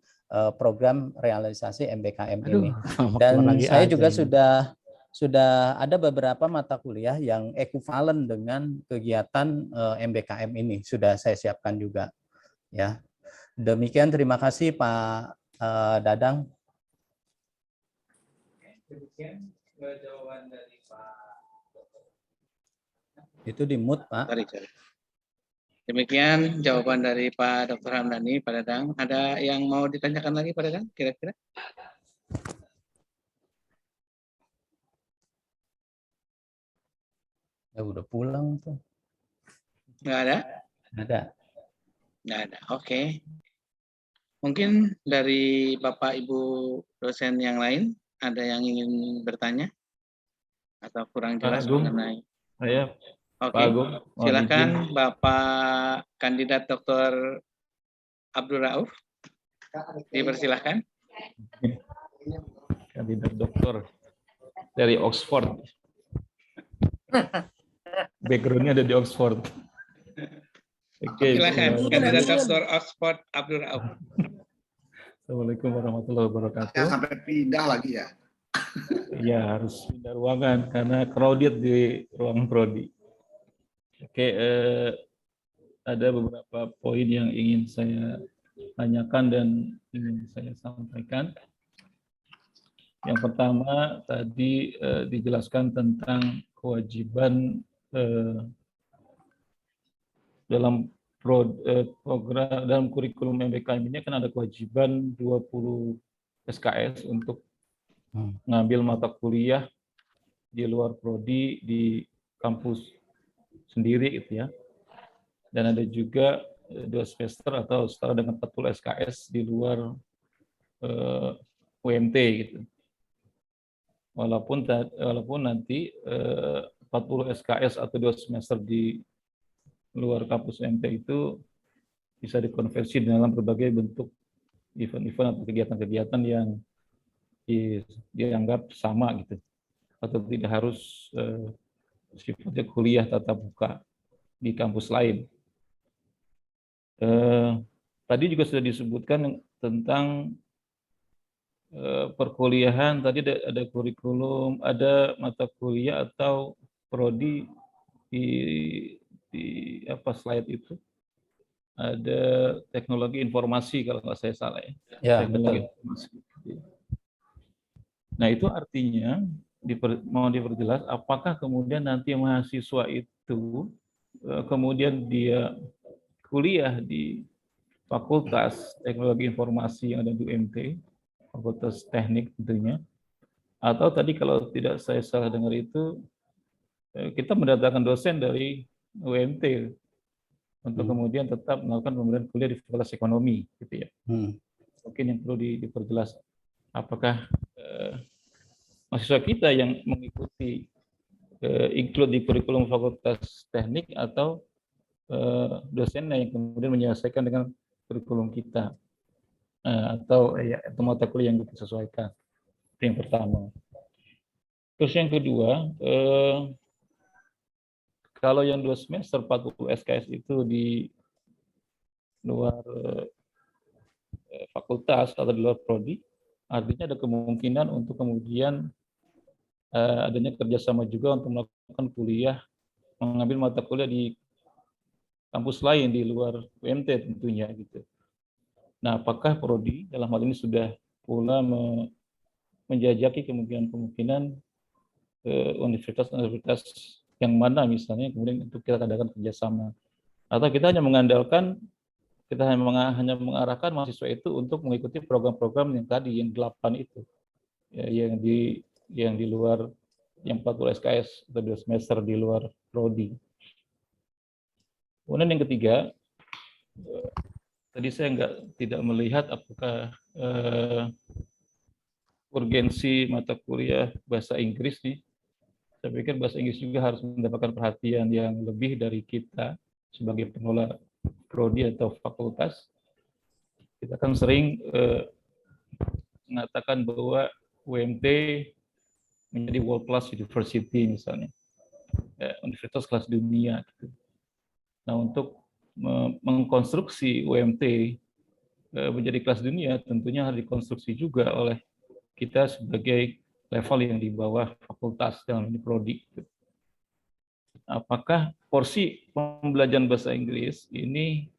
program realisasi MBKM ini, dan saya juga sudah sudah ada beberapa mata kuliah yang ekuivalen dengan kegiatan MBKM ini, sudah saya siapkan juga. Ya, demikian, terima kasih Pak Dadang. Demikian jawaban dari Pak. Itu di mute, Pak. Demikian jawaban dari Pak Dr. Hamdani, Pak Dadang. Ada yang mau ditanyakan lagi, Pak Dadang, kira-kira? Ya udah pulang tuh. Nggak ada? Ada. Nggak ada, oke. Mungkin dari Bapak Ibu dosen yang lain, ada yang ingin bertanya? Atau kurang jelas mengenai? Saya, Oke, Pak Agung, silakan Bapak Kandidat Dr. Abdul Rauf, dipersilahkan. Kandidat doktor dari Oxford. Backgroundnya ada di Oxford. Oke, silakan Kandidat Dr. Oxford Abdul Rauf. Assalamualaikum warahmatullahi wabarakatuh. Sampai pindah lagi ya? Ya, harus pindah ruangan karena crowded di ruang prodi. Oke, ada beberapa poin yang ingin saya tanyakan dan ingin saya sampaikan. Yang pertama tadi dijelaskan tentang kewajiban dalam program dalam kurikulum MBKM ini kan ada kewajiban 20 SKS untuk mengambil mata kuliah di luar prodi di kampus sendiri gitu ya. Dan ada juga 2 semester atau setara dengan 40 SKS di luar UMT gitu. Walaupun nanti 40 SKS atau 2 semester di luar kampus UMT itu bisa dikonversi dalam berbagai bentuk event-event atau kegiatan-kegiatan yang dianggap sama gitu, atau tidak harus sifatnya kuliah tatap muka di kampus lain. Tadi juga sudah disebutkan tentang perkuliahan, tadi ada kurikulum, ada mata kuliah atau prodi di apa slide itu, ada teknologi informasi kalau nggak saya salah ya. Ya, teknologi betul. informasi. Nah, itu artinya mau diperjelas apakah kemudian nanti mahasiswa itu kemudian dia kuliah di Fakultas Teknologi Informasi yang ada di UMT, Fakultas Teknik tentunya, atau tadi kalau tidak saya salah dengar itu kita mendatangkan dosen dari UMT untuk kemudian tetap melakukan pemberian kuliah di Fakultas Ekonomi gitu ya. Mungkin yang perlu diperjelas apakah mahasiswa kita yang mengikuti include di kurikulum Fakultas Teknik atau dosennya yang kemudian menyelesaikan dengan kurikulum kita atau mata kuliah yang kita sesuaikan. Itu yang pertama. Terus yang kedua, kalau yang 2 semester 40 SKS itu di luar fakultas atau di luar prodi, artinya ada kemungkinan untuk kemudian adanya kerjasama juga untuk melakukan kuliah, mengambil mata kuliah di kampus lain di luar UMT tentunya gitu. Nah, apakah prodi dalam hal ini sudah pula menjajaki kemungkinan universitas-universitas yang mana misalnya kemudian untuk kita adakan kerjasama, atau kita hanya mengandalkan, kita hanya mengarahkan mahasiswa itu untuk mengikuti program-program yang tadi yang 8 itu ya, yang di luar yang 40 SKS atau 2 semester di luar prodi. Kemudian yang ketiga, tadi saya tidak melihat apakah urgensi mata kuliah bahasa Inggris nih. Saya pikir bahasa Inggris juga harus mendapatkan perhatian yang lebih dari kita sebagai pengelola prodi atau fakultas. Kita kan sering mengatakan bahwa UMT menjadi world class university misalnya, universitas kelas dunia. Gitu. Nah, untuk mengkonstruksi UMT menjadi kelas dunia tentunya harus dikonstruksi juga oleh kita sebagai level yang di bawah fakultas dalam ini prodi. Apakah porsi pembelajaran bahasa Inggris ini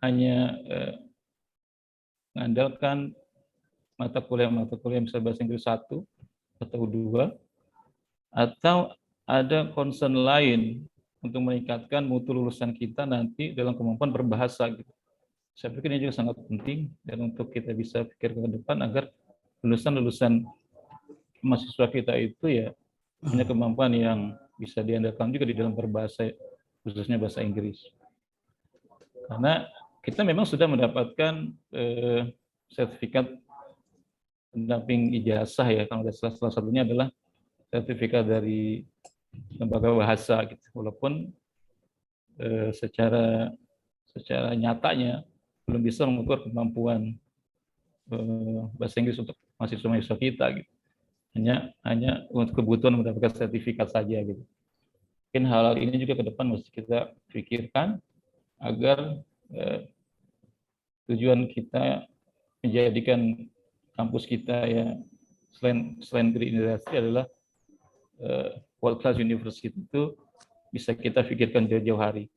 hanya mengandalkan mata kuliah misalnya bahasa Inggris 1 atau 2, atau ada concern lain untuk meningkatkan mutu lulusan kita nanti dalam kemampuan berbahasa gitu. Saya pikir ini juga sangat penting dan untuk kita bisa pikir ke depan agar lulusan-lulusan mahasiswa kita itu ya punya kemampuan yang bisa diandalkan juga di dalam berbahasa, khususnya bahasa Inggris. Karena kita memang sudah mendapatkan sertifikat pendamping ijazah ya, kalau salah satunya adalah sertifikat dari lembaga bahasa gitu. Walaupun secara nyatanya belum bisa mengukur kemampuan bahasa Inggris untuk mahasiswa-mahasiswa kita gitu. Hanya untuk kebutuhan mendapatkan sertifikat saja gitu. Mungkin hal ini juga ke depan mesti kita pikirkan agar tujuan kita menjadikan kampus kita ya selain Great University adalah world class university itu bisa kita pikirkan jauh-jauh hari.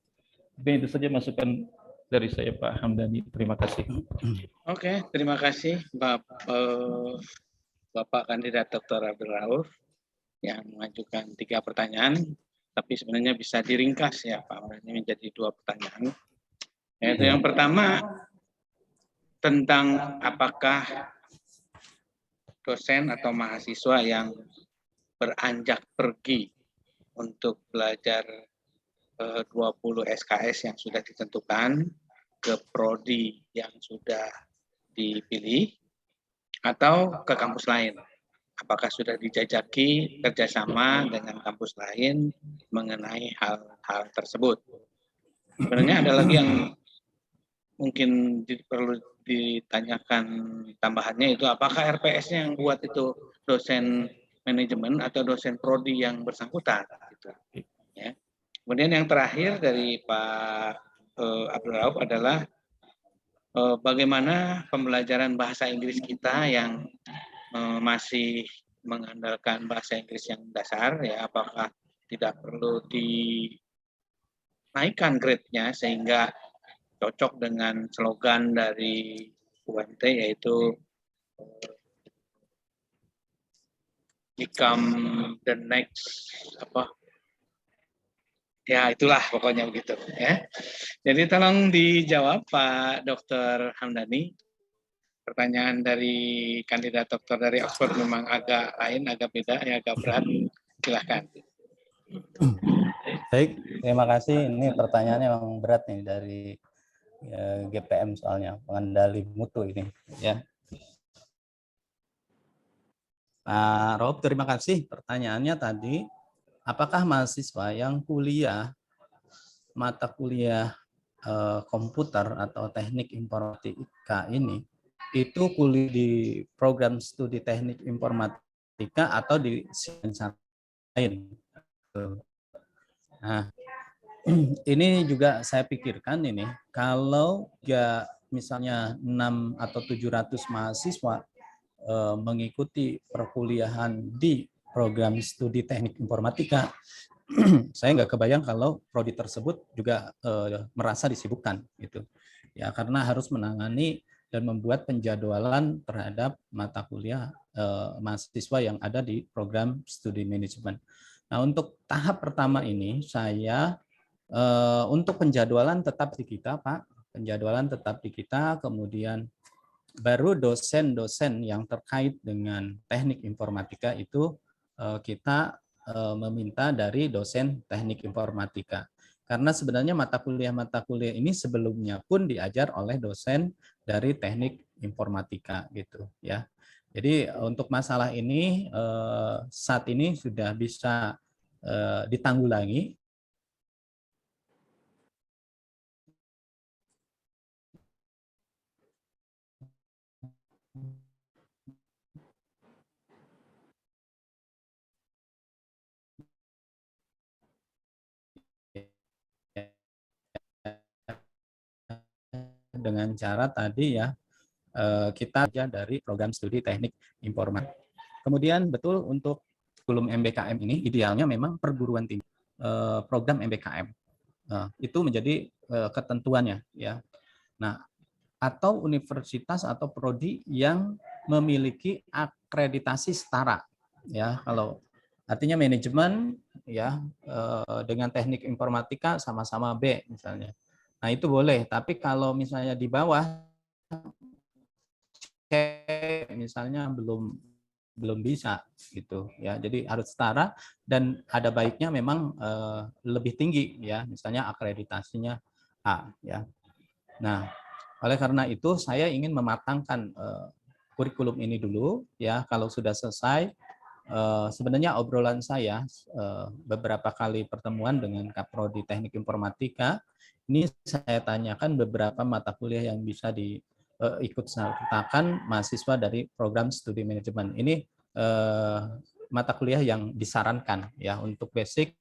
Mungkin itu saja masukan dari saya Pak Hamdani. Terima kasih. Oke, terima kasih Bapak Kandidat Dr. Abdul Rauf yang mengajukan 3 pertanyaan, tapi sebenarnya bisa diringkas ya Pak Hamdani menjadi 2 pertanyaan. Yaitu yang pertama tentang apakah dosen atau mahasiswa yang beranjak pergi untuk belajar 20 SKS yang sudah ditentukan ke prodi yang sudah dipilih atau ke kampus lain. Apakah sudah dijajaki kerjasama dengan kampus lain mengenai hal-hal tersebut? Sebenarnya ada lagi yang mungkin perlu ditanyakan tambahannya, itu apakah RPS-nya yang buat itu dosen manajemen atau dosen prodi yang bersangkutan gitu. Ya. Kemudian yang terakhir dari Pak Abdul Rauf adalah bagaimana pembelajaran bahasa Inggris kita yang masih mengandalkan bahasa Inggris yang dasar, ya, apakah tidak perlu dinaikkan grade-nya sehingga cocok dengan slogan dari UMT, yaitu become the next ya, itulah pokoknya begitu ya. Jadi tolong dijawab Pak Dr. Hamdani. Pertanyaan dari kandidat dokter dari Oxford memang agak lain, agak beda, ya, agak berat. Silahkan. Baik, terima kasih. Ini pertanyaannya memang berat nih dari GPM soalnya, pengendali mutu ini ya. Pak Rob, terima kasih pertanyaannya tadi. Apakah mahasiswa yang kuliah mata kuliah komputer atau teknik informatika ini itu kuliah di program studi teknik informatika atau di sains lain? Nah, ini juga saya pikirkan ini, kalau ya misalnya 6 atau 700 mahasiswa mengikuti perkuliahan di program studi teknik informatika, saya nggak kebayang kalau prodi tersebut juga merasa disibukkan gitu. Ya, karena harus menangani dan membuat penjadwalan terhadap mata kuliah mahasiswa yang ada di program studi manajemen. Nah, untuk tahap pertama ini saya untuk penjadwalan tetap di kita, Pak. Penjadwalan tetap di kita, kemudian baru dosen-dosen yang terkait dengan teknik informatika itu kita meminta dari dosen teknik informatika. Karena sebenarnya mata kuliah ini sebelumnya pun diajar oleh dosen dari teknik informatika gitu ya. Jadi untuk masalah ini saat ini sudah bisa ditanggulangi. Dengan cara tadi ya kita dari program studi teknik informatika. Kemudian betul untuk kurikulum MBKM ini idealnya memang perguruan tinggi program MBKM. Itu menjadi ketentuannya ya. Nah, atau universitas atau prodi yang memiliki akreditasi setara ya. Kalau artinya manajemen ya dengan teknik informatika sama-sama B misalnya. Nah, itu boleh, tapi kalau misalnya di bawah misalnya belum bisa gitu ya. Jadi harus setara dan ada baiknya memang lebih tinggi ya, misalnya akreditasinya A ya. Nah, oleh karena itu saya ingin mematangkan kurikulum ini dulu ya. Kalau sudah selesai, sebenarnya obrolan saya beberapa kali pertemuan dengan Kaprodi Teknik Informatika, ini saya tanyakan beberapa mata kuliah yang bisa ikut sertakan mahasiswa dari program studi manajemen. Ini mata kuliah yang disarankan ya untuk basic.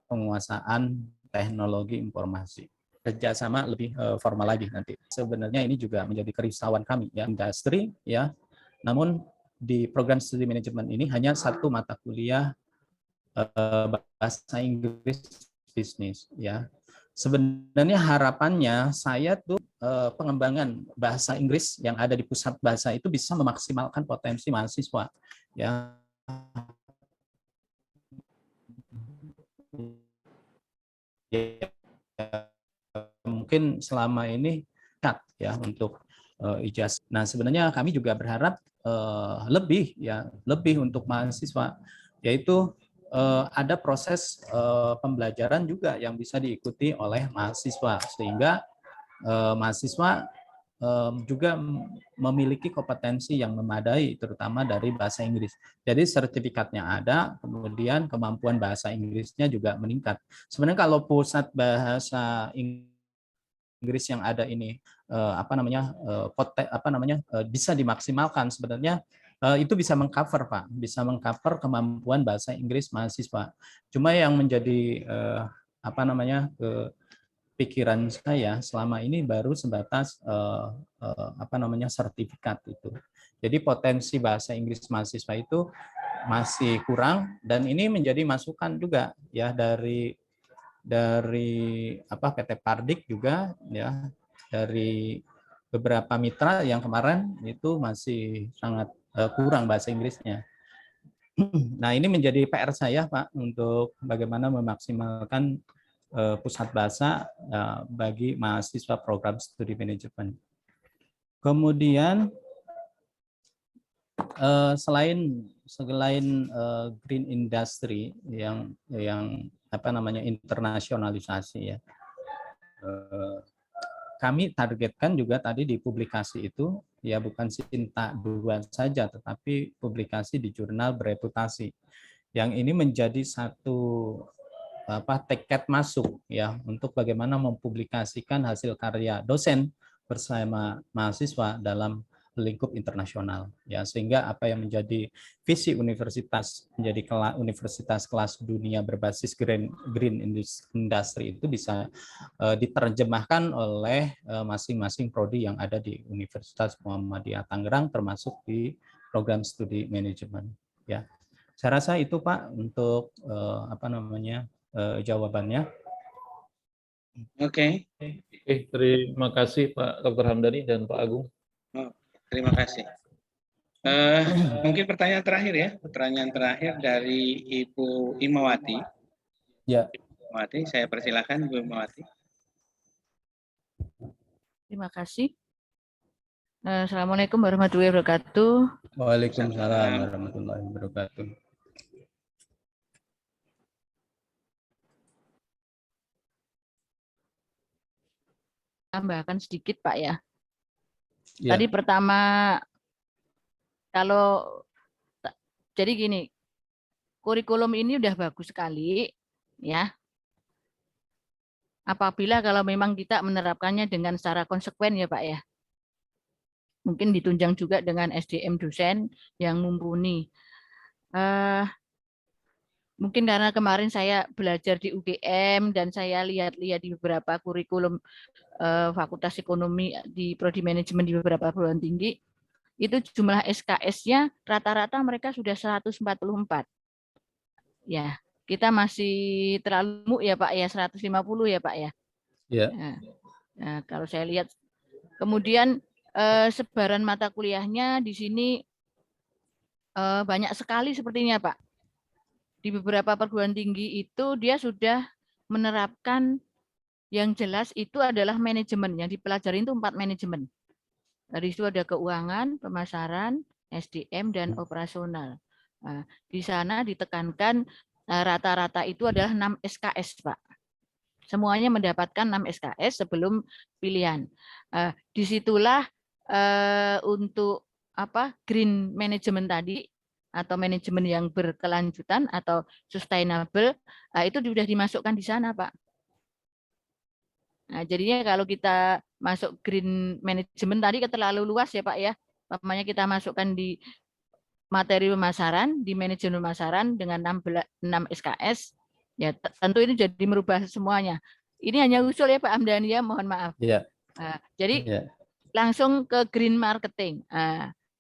Penguasaan teknologi informasi. Kerjasama lebih formal lagi nanti. Sebenarnya ini juga menjadi kerisauan kami ya, industri ya. Namun di program studi manajemen ini hanya satu mata kuliah bahasa Inggris bisnis ya. Sebenarnya harapannya saya tuh pengembangan bahasa Inggris yang ada di pusat bahasa itu bisa memaksimalkan potensi mahasiswa ya. Mungkin selama ini ya untuk ijazah. Nah, sebenarnya kami juga berharap lebih untuk mahasiswa, yaitu ada proses pembelajaran juga yang bisa diikuti oleh mahasiswa sehingga mahasiswa juga memiliki kompetensi yang memadai, terutama dari bahasa Inggris. Jadi sertifikatnya ada, kemudian kemampuan bahasa Inggrisnya juga meningkat. Sebenarnya kalau pusat bahasa Inggris yang ada ini bisa dimaksimalkan, sebenarnya itu bisa mengcover Pak, bisa mengcover kemampuan bahasa Inggris mahasiswa. Cuma yang menjadi pikiran saya selama ini baru sebatas sertifikat itu. Jadi potensi bahasa Inggris mahasiswa itu masih kurang dan ini menjadi masukan juga ya dari PT Pardik juga ya, dari beberapa mitra yang kemarin itu masih sangat kurang bahasa Inggrisnya. Nah, ini menjadi PR saya Pak untuk bagaimana memaksimalkan pusat bahasa bagi mahasiswa program studi manajemen. Kemudian selain green industry yang internasionalisasi ya, kami targetkan juga tadi di publikasi itu ya bukan Sinta 2 saja, tetapi publikasi di jurnal bereputasi. Yang ini menjadi satu tiket masuk ya untuk bagaimana mempublikasikan hasil karya dosen bersama mahasiswa dalam lingkup internasional ya, sehingga apa yang menjadi visi universitas menjadi universitas kelas dunia berbasis green industry itu bisa diterjemahkan oleh masing-masing prodi yang ada di Universitas Muhammadiyah Tangerang, termasuk di program studi manajemen ya. Saya rasa itu Pak untuk jawabannya. Oke. Terima kasih Pak Dr. Hamdani dan Pak Agung. Terima kasih. Mungkin pertanyaan terakhir ya, pertanyaan terakhir dari Ibu Imawati. Ya. Imawati, saya persilakan Bu Imawati. Terima kasih. Assalamualaikum warahmatullahi wabarakatuh. Waalaikumsalam warahmatullahi wabarakatuh. Tambahkan sedikit Pak ya. Tadi pertama, jadi gini, kurikulum ini udah bagus sekali ya. Apabila kalau memang kita menerapkannya dengan secara konsekuen ya Pak ya. mungkin ditunjang juga dengan SDM dosen yang mumpuni. Mungkin karena kemarin saya belajar di UGM dan saya lihat-lihat di beberapa kurikulum Fakultas Ekonomi di Prodi Manajemen di beberapa perguruan tinggi, itu jumlah SKS-nya rata-rata mereka sudah 144. Ya, kita masih terlalu ya Pak ya, 150 ya Pak ya. Ya. Nah, kalau saya lihat, kemudian sebaran mata kuliahnya di sini banyak sekali sepertinya Pak. Di beberapa perguruan tinggi itu dia sudah menerapkan yang jelas itu adalah manajemen. Yang dipelajari itu 4 manajemen. Dari situ ada keuangan, pemasaran, SDM, dan operasional. Nah, di sana ditekankan rata-rata itu adalah 6 SKS, Pak. Semuanya mendapatkan 6 SKS sebelum pilihan. Disitulah untuk green management tadi, atau manajemen yang berkelanjutan atau sustainable, itu sudah dimasukkan di sana, Pak. Nah, jadinya kalau kita masuk green management tadi terlalu luas ya, Pak ya. Namanya kita masukkan di materi pemasaran, di manajemen pemasaran dengan 6 SKS, ya tentu ini jadi merubah semuanya. Ini hanya usul ya Pak Hamdani ya, mohon maaf. Iya. Jadi langsung ke green marketing.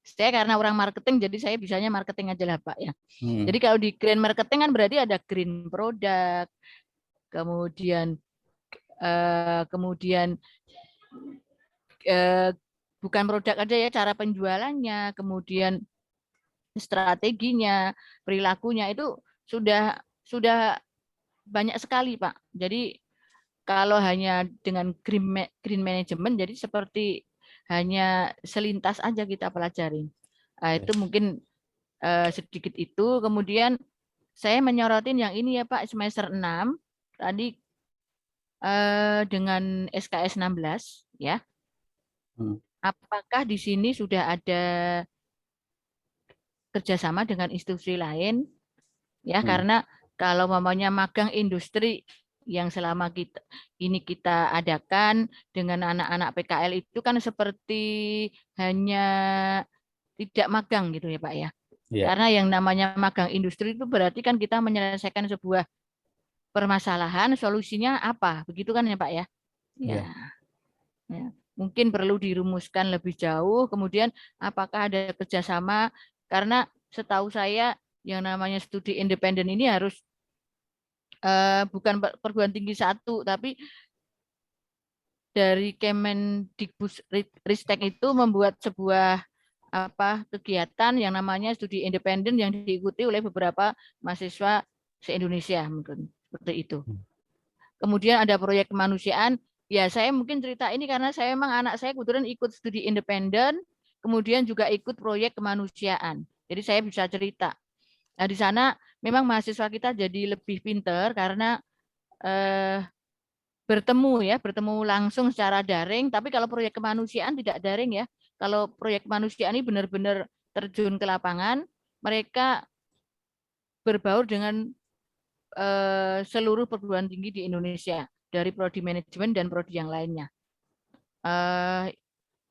Saya karena orang marketing, jadi saya bisanya marketing aja lah Pak ya. Jadi kalau di green marketing kan berarti ada green product, kemudian bukan produk aja ya, cara penjualannya, kemudian strateginya, perilakunya itu sudah banyak sekali Pak. Jadi kalau hanya dengan green management, jadi seperti hanya selintas aja kita pelajari. Itu mungkin sedikit itu. Kemudian saya menyorotin yang ini ya Pak, semester 6 tadi dengan SKS 16 ya. Apakah di sini sudah ada kerjasama dengan institusi lain ya? Karena kalau mamanya magang industri yang selama kita adakan dengan anak-anak PKL itu kan seperti hanya tidak magang gitu ya Pak ya. Karena yang namanya magang industri itu berarti kan kita menyelesaikan sebuah permasalahan, solusinya apa, begitu kan ya Pak ya. Ya. Mungkin perlu dirumuskan lebih jauh. Kemudian apakah ada kerjasama, karena setahu saya yang namanya studi independen ini harus bukan perguruan tinggi satu, tapi dari Kemendikbudristek itu membuat sebuah kegiatan yang namanya studi independen yang diikuti oleh beberapa mahasiswa se-Indonesia, mungkin seperti itu. Kemudian ada proyek kemanusiaan. Ya, saya mungkin cerita ini karena saya memang anak saya kebetulan ikut studi independen, kemudian juga ikut proyek kemanusiaan. Jadi saya bisa cerita. Nah, di sana memang mahasiswa kita jadi lebih pinter karena bertemu langsung secara daring. Tapi kalau proyek kemanusiaan tidak daring ya. Kalau proyek kemanusiaan ini benar-benar terjun ke lapangan, mereka berbaur dengan seluruh perguruan tinggi di Indonesia dari prodi manajemen dan prodi yang lainnya.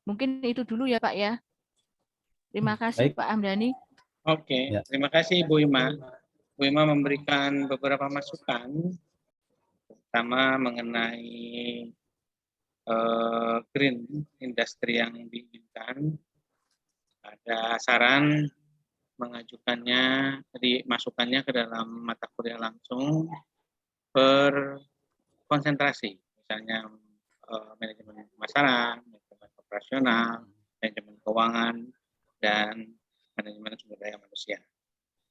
Mungkin itu dulu ya Pak ya. Terima kasih Pak Hamdani. Oke, terima kasih Bu Ima. Bu Ima memberikan beberapa masukan, terutama mengenai green industry yang diinginkan. Ada saran mengajukannya, dimasukkannya ke dalam mata kuliah langsung berkonsentrasi, misalnya manajemen pemasaran, manajemen operasional, manajemen keuangan, dan manajemen sumber daya manusia.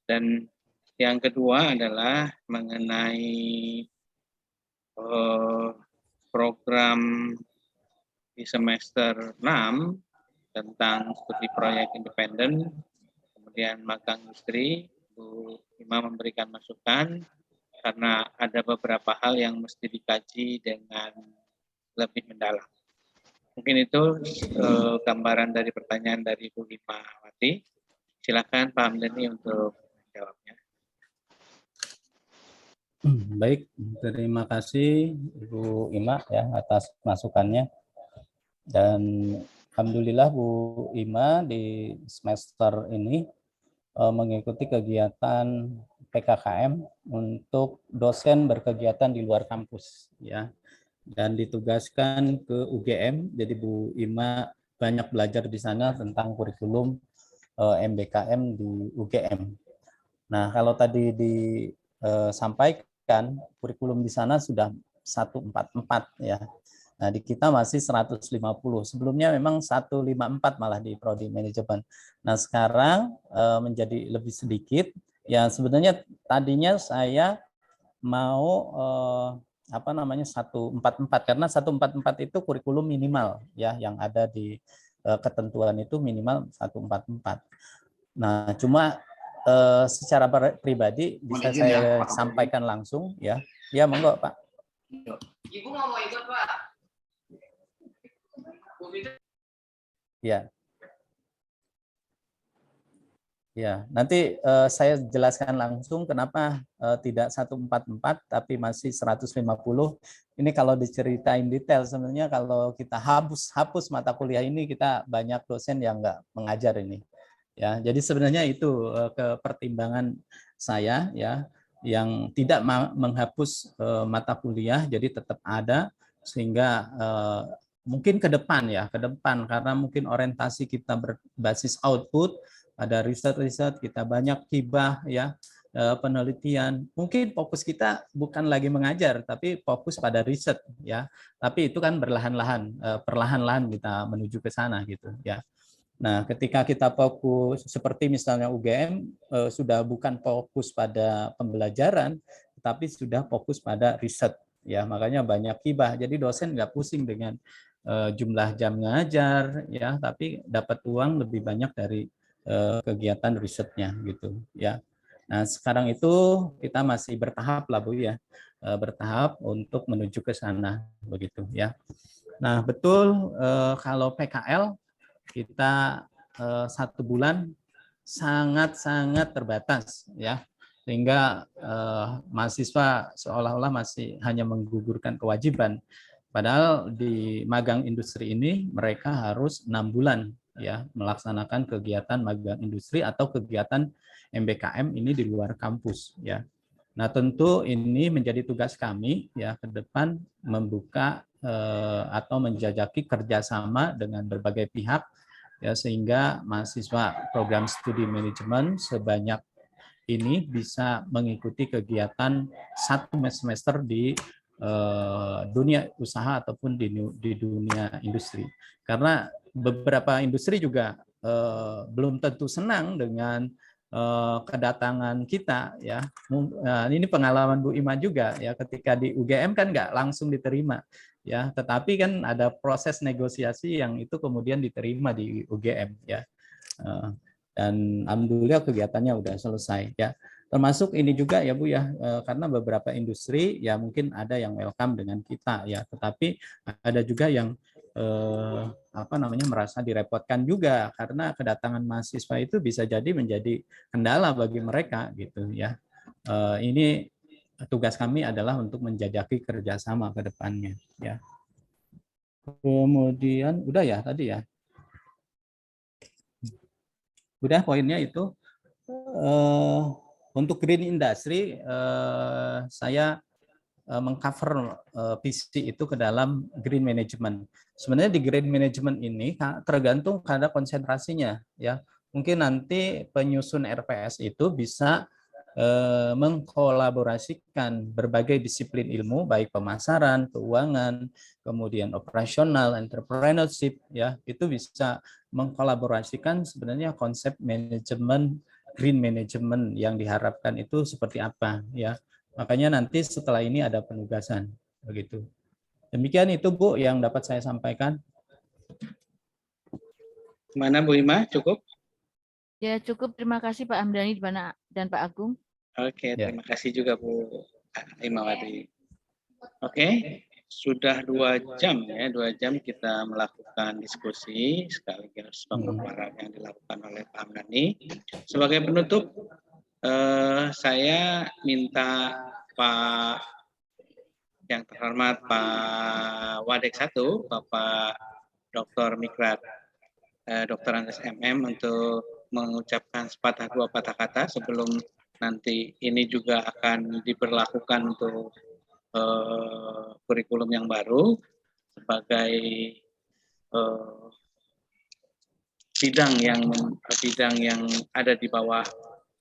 Dan yang kedua adalah mengenai program di semester 6 tentang studi proyek independen, kemudian magang industri. Bu Ima memberikan masukan karena ada beberapa hal yang mesti dikaji dengan lebih mendalam. Mungkin itu gambaran dari pertanyaan dari Bu Imawati. Silakan Pak Hamdani untuk menjawabnya. Baik, terima kasih Ibu Ima ya atas masukannya. Dan Alhamdulillah Bu Ima di semester ini mengikuti kegiatan PKKM untuk dosen berkegiatan di luar kampus ya, dan ditugaskan ke UGM. Jadi Bu Ima banyak belajar di sana tentang kurikulum MBKM di UGM. Nah, kalau tadi disampaikan kurikulum di sana sudah 144 ya. Nah, di kita masih 150. Sebelumnya memang 154 malah di prodi manajemen. Nah, sekarang menjadi lebih sedikit. Ya, sebenarnya tadinya saya mau 144 karena 144 itu kurikulum minimal ya, yang ada di ketentuan itu minimal 144. Nah, cuma secara pribadi bisa saya sampaikan langsung ya. Ya, monggo Pak. Ibu mau ikut Pak. Ya. Ya, nanti saya jelaskan langsung kenapa tidak 144 tapi masih 150. Ini kalau diceritain detail sebenarnya kalau kita hapus mata kuliah ini kita banyak dosen yang nggak mengajar ini. Ya, jadi sebenarnya itu kepertimbangan saya ya, yang tidak menghapus mata kuliah jadi tetap ada sehingga mungkin ke depan karena mungkin orientasi kita berbasis output, ada riset-riset, kita banyak hibah ya, penelitian. Mungkin fokus kita bukan lagi mengajar tapi fokus pada riset ya. Tapi itu kan perlahan-lahan kita menuju ke sana gitu ya. Nah, ketika kita fokus seperti misalnya UGM sudah bukan fokus pada pembelajaran tapi sudah fokus pada riset ya, makanya banyak hibah. Jadi dosen nggak pusing dengan jumlah jam ngajar ya, tapi dapat uang lebih banyak dari kegiatan risetnya gitu ya. Nah, sekarang itu kita masih bertahap lah Bu ya, bertahap untuk menuju ke sana begitu ya. Nah, betul kalau PKL kita 1 bulan sangat-sangat terbatas ya, sehingga mahasiswa seolah-olah masih hanya menggugurkan kewajiban. Padahal di magang industri ini mereka harus 6 bulan ya melaksanakan kegiatan magang industri atau kegiatan MBKM ini di luar kampus ya. Nah, tentu ini menjadi tugas kami ya ke depan membuka atau menjajaki kerjasama dengan berbagai pihak ya, sehingga mahasiswa program studi manajemen sebanyak ini bisa mengikuti kegiatan 1 semester di dunia usaha ataupun di dunia industri. Karena beberapa industri juga belum tentu senang dengan kedatangan kita ya. Ini pengalaman Bu Ima juga ya, ketika di UGM kan nggak langsung diterima ya, tetapi kan ada proses negosiasi yang itu kemudian diterima di UGM ya. Dan alhamdulillah kegiatannya udah selesai ya. Termasuk ini juga ya Bu ya, karena beberapa industri ya mungkin ada yang welcome dengan kita ya, tetapi ada juga yang merasa direpotkan juga karena kedatangan mahasiswa itu bisa jadi menjadi kendala bagi mereka gitu ya. Ini tugas kami adalah untuk menjajaki kerjasama ke depannya ya. Kemudian udah ya tadi ya. Udah poinnya itu. Untuk green industry saya mengcover visi itu ke dalam green management. Sebenarnya di green management ini tergantung pada konsentrasinya ya. Mungkin nanti penyusun RPS itu bisa mengkolaborasikan berbagai disiplin ilmu baik pemasaran, keuangan, kemudian operasional, entrepreneurship ya. Itu bisa mengkolaborasikan sebenarnya konsep manajemen green management yang diharapkan itu seperti apa ya. Makanya nanti setelah ini ada penugasan begitu. Demikian itu Bu yang dapat saya sampaikan. Mana Bu Ima, cukup? Ya cukup, terima kasih Pak Hamdani dan Pak Agung. Oke, terima kasih juga Bu Imawati. Oke, sudah 2 jam ya, 2 jam kita melakukan diskusi sekaligus pemaparan yang dilakukan oleh Pak Hamdani. Sebagai penutup, saya minta Pak yang terhormat Pak Wadek 1, Bapak Dr. Mikrat Dr. Andes MM untuk mengucapkan sepatah dua patah kata sebelum nanti ini juga akan diberlakukan untuk kurikulum yang baru sebagai bidang yang ada di bawah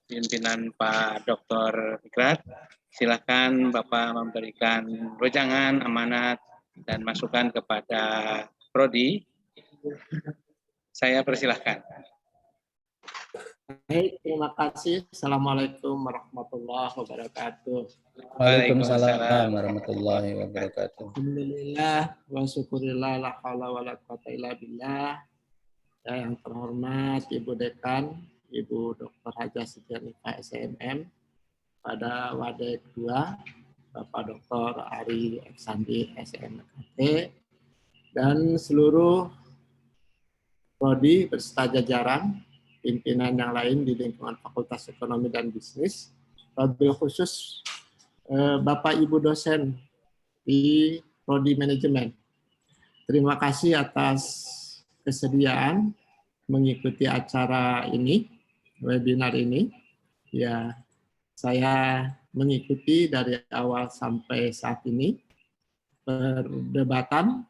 pimpinan Pak Dr. Fikrat. Silakan Bapak memberikan wejangan, amanat, dan masukan kepada Prodi. Saya persilahkan. Baik, terima kasih. Assalamualaikum warahmatullahi wabarakatuh. Waalaikumsalam warahmatullahi wabarakatuh. Alhamdulillah wa syukurillah la haula wa la quwata illa billah. Yang terhormat Ibu Dekan, Ibu Dr. Hajah Siti Hanifah SMM, pada Wadek 2, Bapak Dr. Ari Eksandi SMKT, dan seluruh prodi beserta jajaran, pimpinan yang lain di lingkungan Fakultas Ekonomi dan Bisnis, wabil khusus Bapak Ibu dosen di Prodi Manajemen. Terima kasih atas kesediaan mengikuti acara ini, webinar ini. Ya, saya mengikuti dari awal sampai saat ini perdebatan,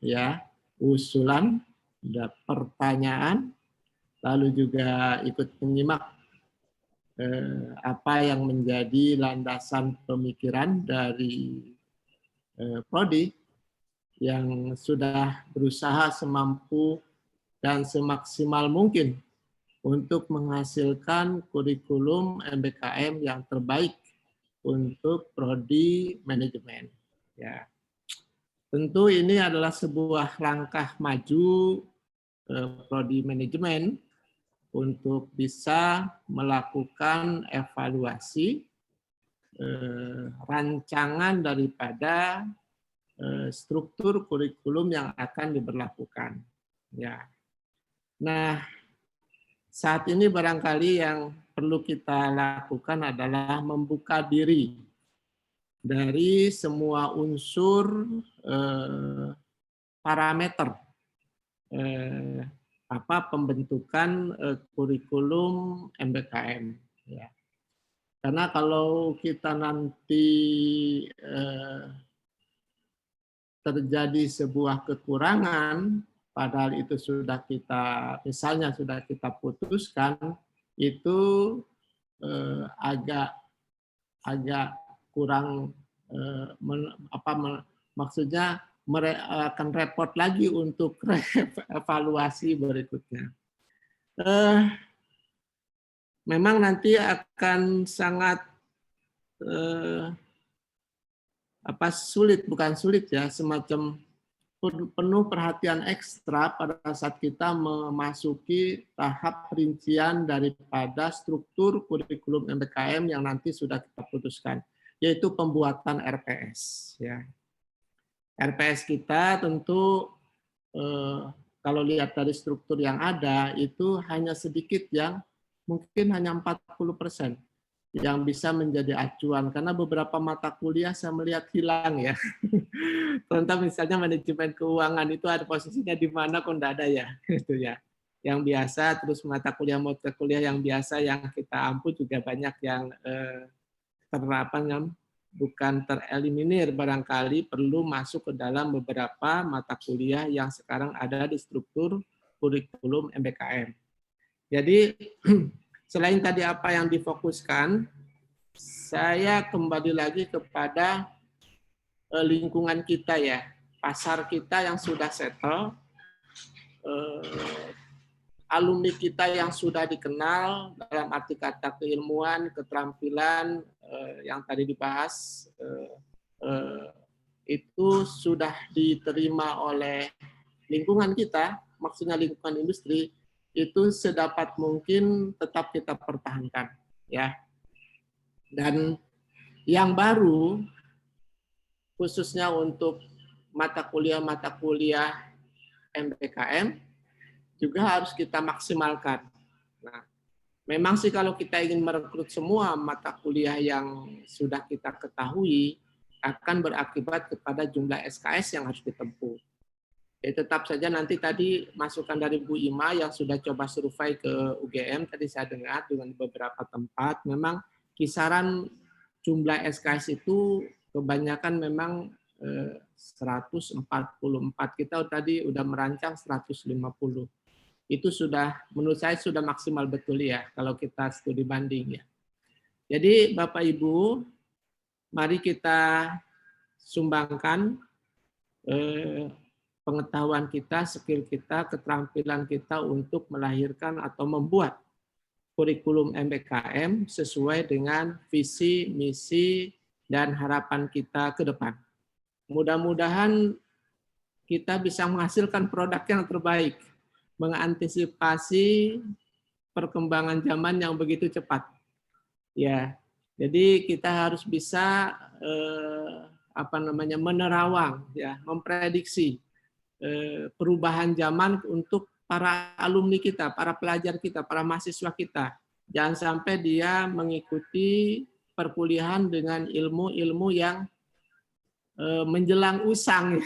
ya, usulan, pertanyaan, lalu juga ikut menyimak apa yang menjadi landasan pemikiran dari Prodi yang sudah berusaha semampu dan semaksimal mungkin untuk menghasilkan kurikulum MBKM yang terbaik untuk Prodi Manajemen. Ya. Tentu ini adalah sebuah langkah maju Prodi Manajemen untuk bisa melakukan evaluasi rancangan daripada struktur kurikulum yang akan diberlakukan. Ya. Nah, saat ini barangkali yang perlu kita lakukan adalah membuka diri dari semua unsur parameter pembentukan kurikulum MBKM. Ya. Karena kalau kita nanti terjadi sebuah kekurangan, padahal itu sudah kita, misalnya sudah kita putuskan, itu agak kurang, maksudnya akan repot lagi untuk evaluasi berikutnya. Memang nanti akan sangat bukan sulit ya, semacam penuh perhatian ekstra pada saat kita memasuki tahap perincian daripada struktur kurikulum MBKM yang nanti sudah kita putuskan, yaitu pembuatan RPS. Ya. RPS kita tentu kalau lihat dari struktur yang ada itu hanya sedikit yang mungkin hanya 40% yang bisa menjadi acuan, karena beberapa mata kuliah saya melihat hilang ya. Contoh misalnya manajemen keuangan itu ada posisinya di mana kok enggak ada ya, gitu ya. Yang biasa, terus mata kuliah yang biasa yang kita ampu juga banyak yang bukan tereliminir, barangkali perlu masuk ke dalam beberapa mata kuliah yang sekarang ada di struktur kurikulum MBKM. Jadi selain tadi apa yang difokuskan, saya kembali lagi kepada lingkungan kita ya, pasar kita yang sudah settle, alumni kita yang sudah dikenal dalam arti kata keilmuan, keterampilan yang tadi dibahas, itu sudah diterima oleh lingkungan kita, maksudnya lingkungan industri, itu sedapat mungkin tetap kita pertahankan, ya. Dan yang baru, khususnya untuk mata kuliah MBKM, juga harus kita maksimalkan. Nah, memang sih kalau kita ingin merekrut semua mata kuliah yang sudah kita ketahui, akan berakibat kepada jumlah SKS yang harus ditempuh. Tetap saja nanti tadi masukan dari Bu Ima yang sudah coba survei ke UGM, tadi saya dengar dengan beberapa tempat, memang kisaran jumlah SKS itu kebanyakan memang 144. Kita tadi udah merancang 150. Itu sudah, menurut saya sudah maksimal betul ya, kalau kita studi banding ya. Jadi Bapak Ibu, mari kita sumbangkan pengetahuan kita, skill kita, keterampilan kita untuk melahirkan atau membuat kurikulum MBKM sesuai dengan visi, misi, dan harapan kita ke depan. Mudah-mudahan kita bisa menghasilkan produk yang terbaik, mengantisipasi perkembangan zaman yang begitu cepat. Ya, jadi kita harus bisa menerawang, ya, memprediksi perubahan zaman untuk para alumni kita, para pelajar kita, para mahasiswa kita. Jangan sampai dia mengikuti perkuliahan dengan ilmu-ilmu yang menjelang usang.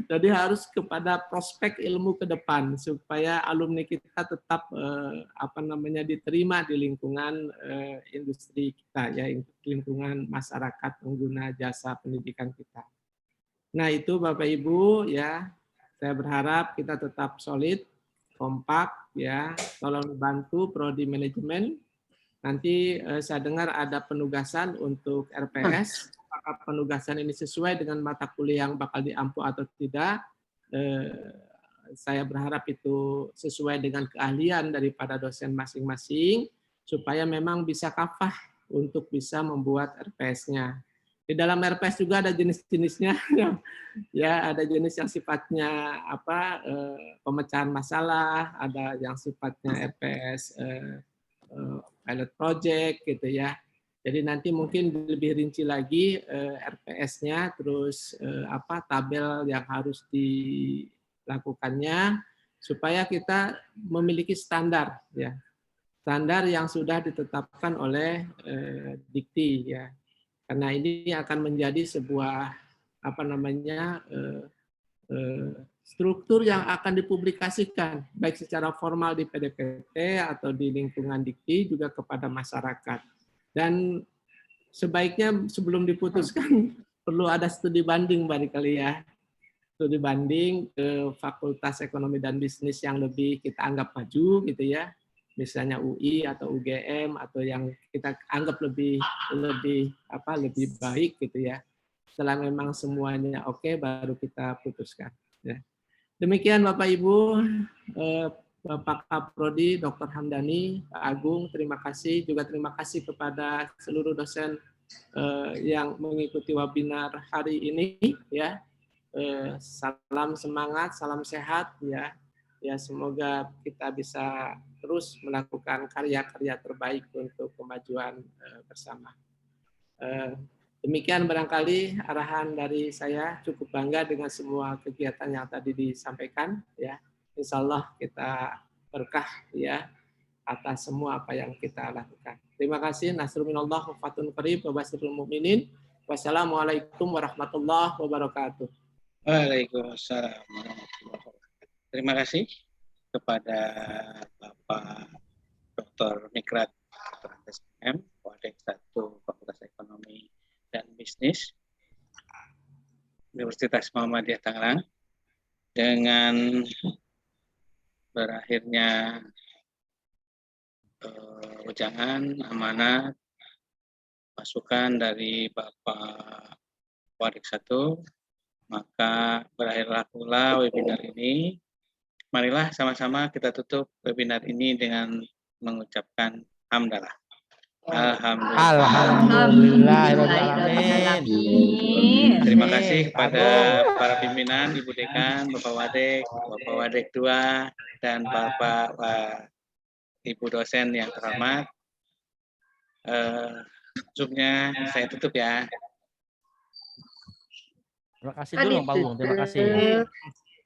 Jadi harus kepada prospek ilmu ke depan supaya alumni kita tetap diterima di lingkungan industri kita, ya, lingkungan masyarakat pengguna jasa pendidikan kita. Nah, itu Bapak Ibu, ya, saya berharap kita tetap solid, kompak, ya, tolong bantu prodi manajemen. Nanti saya dengar ada penugasan untuk RPS. Apakah penugasan ini sesuai dengan mata kuliah yang bakal diampu atau tidak? Saya berharap itu sesuai dengan keahlian daripada dosen masing-masing, supaya memang bisa kafah untuk bisa membuat RPS-nya. Di dalam RPS juga ada jenis-jenisnya, ya, ada jenis yang sifatnya pemecahan masalah, ada yang sifatnya RPS pilot project, gitu ya. Jadi nanti mungkin lebih rinci lagi RPS-nya, terus tabel yang harus dilakukannya, supaya kita memiliki standar, ya, standar yang sudah ditetapkan oleh Dikti, ya. Karena ini akan menjadi sebuah struktur yang akan dipublikasikan baik secara formal di PDPT atau di lingkungan Dikti juga kepada masyarakat. Dan sebaiknya sebelum diputuskan perlu ada studi banding barangkali, ya. Studi banding ke Fakultas Ekonomi dan Bisnis yang lebih kita anggap maju, gitu ya. Misalnya UI atau UGM atau yang kita anggap lebih baik, gitu ya. Setelah memang semuanya oke, baru kita putuskan, ya. Demikian Bapak Ibu, Bapak Kaprodi, Dr. Hamdani, Pak Agung, terima kasih. Juga terima kasih kepada seluruh dosen yang mengikuti webinar hari ini, ya. Salam semangat, salam sehat, ya. Ya, semoga kita bisa terus melakukan karya-karya terbaik untuk kemajuan bersama. Demikian barangkali arahan dari saya. Cukup bangga dengan semua kegiatan yang tadi disampaikan, ya. Insya Allah kita berkah, ya, atas semua apa yang kita lakukan. Terima kasih. Nasrul minallah wa fatun qarib wa basyirul mu'minin. Wassalamualaikum warahmatullahi wabarakatuh. Waalaikumsalam warahmatullahi wabarakatuh. Terima kasih kepada Bapak Dr. Mikrat SMM, Wadek 1 Fakultas Ekonomi dan Bisnis Universitas Muhammadiyah Tangerang. Dengan berakhirnya wejangan amanat masukan dari Bapak Wadek 1, maka berakhirlah pula webinar ini. Marilah sama-sama kita tutup webinar ini dengan mengucapkan hamdalah. Alhamdulillah. Terima kasih kepada para pimpinan, Ibu Dekan, Bapak Wadek 2, dan Bapak Ibu dosen yang terhormat. Zoom-nya saya tutup, ya. Terima kasih dulu Pak Agung, terima kasih.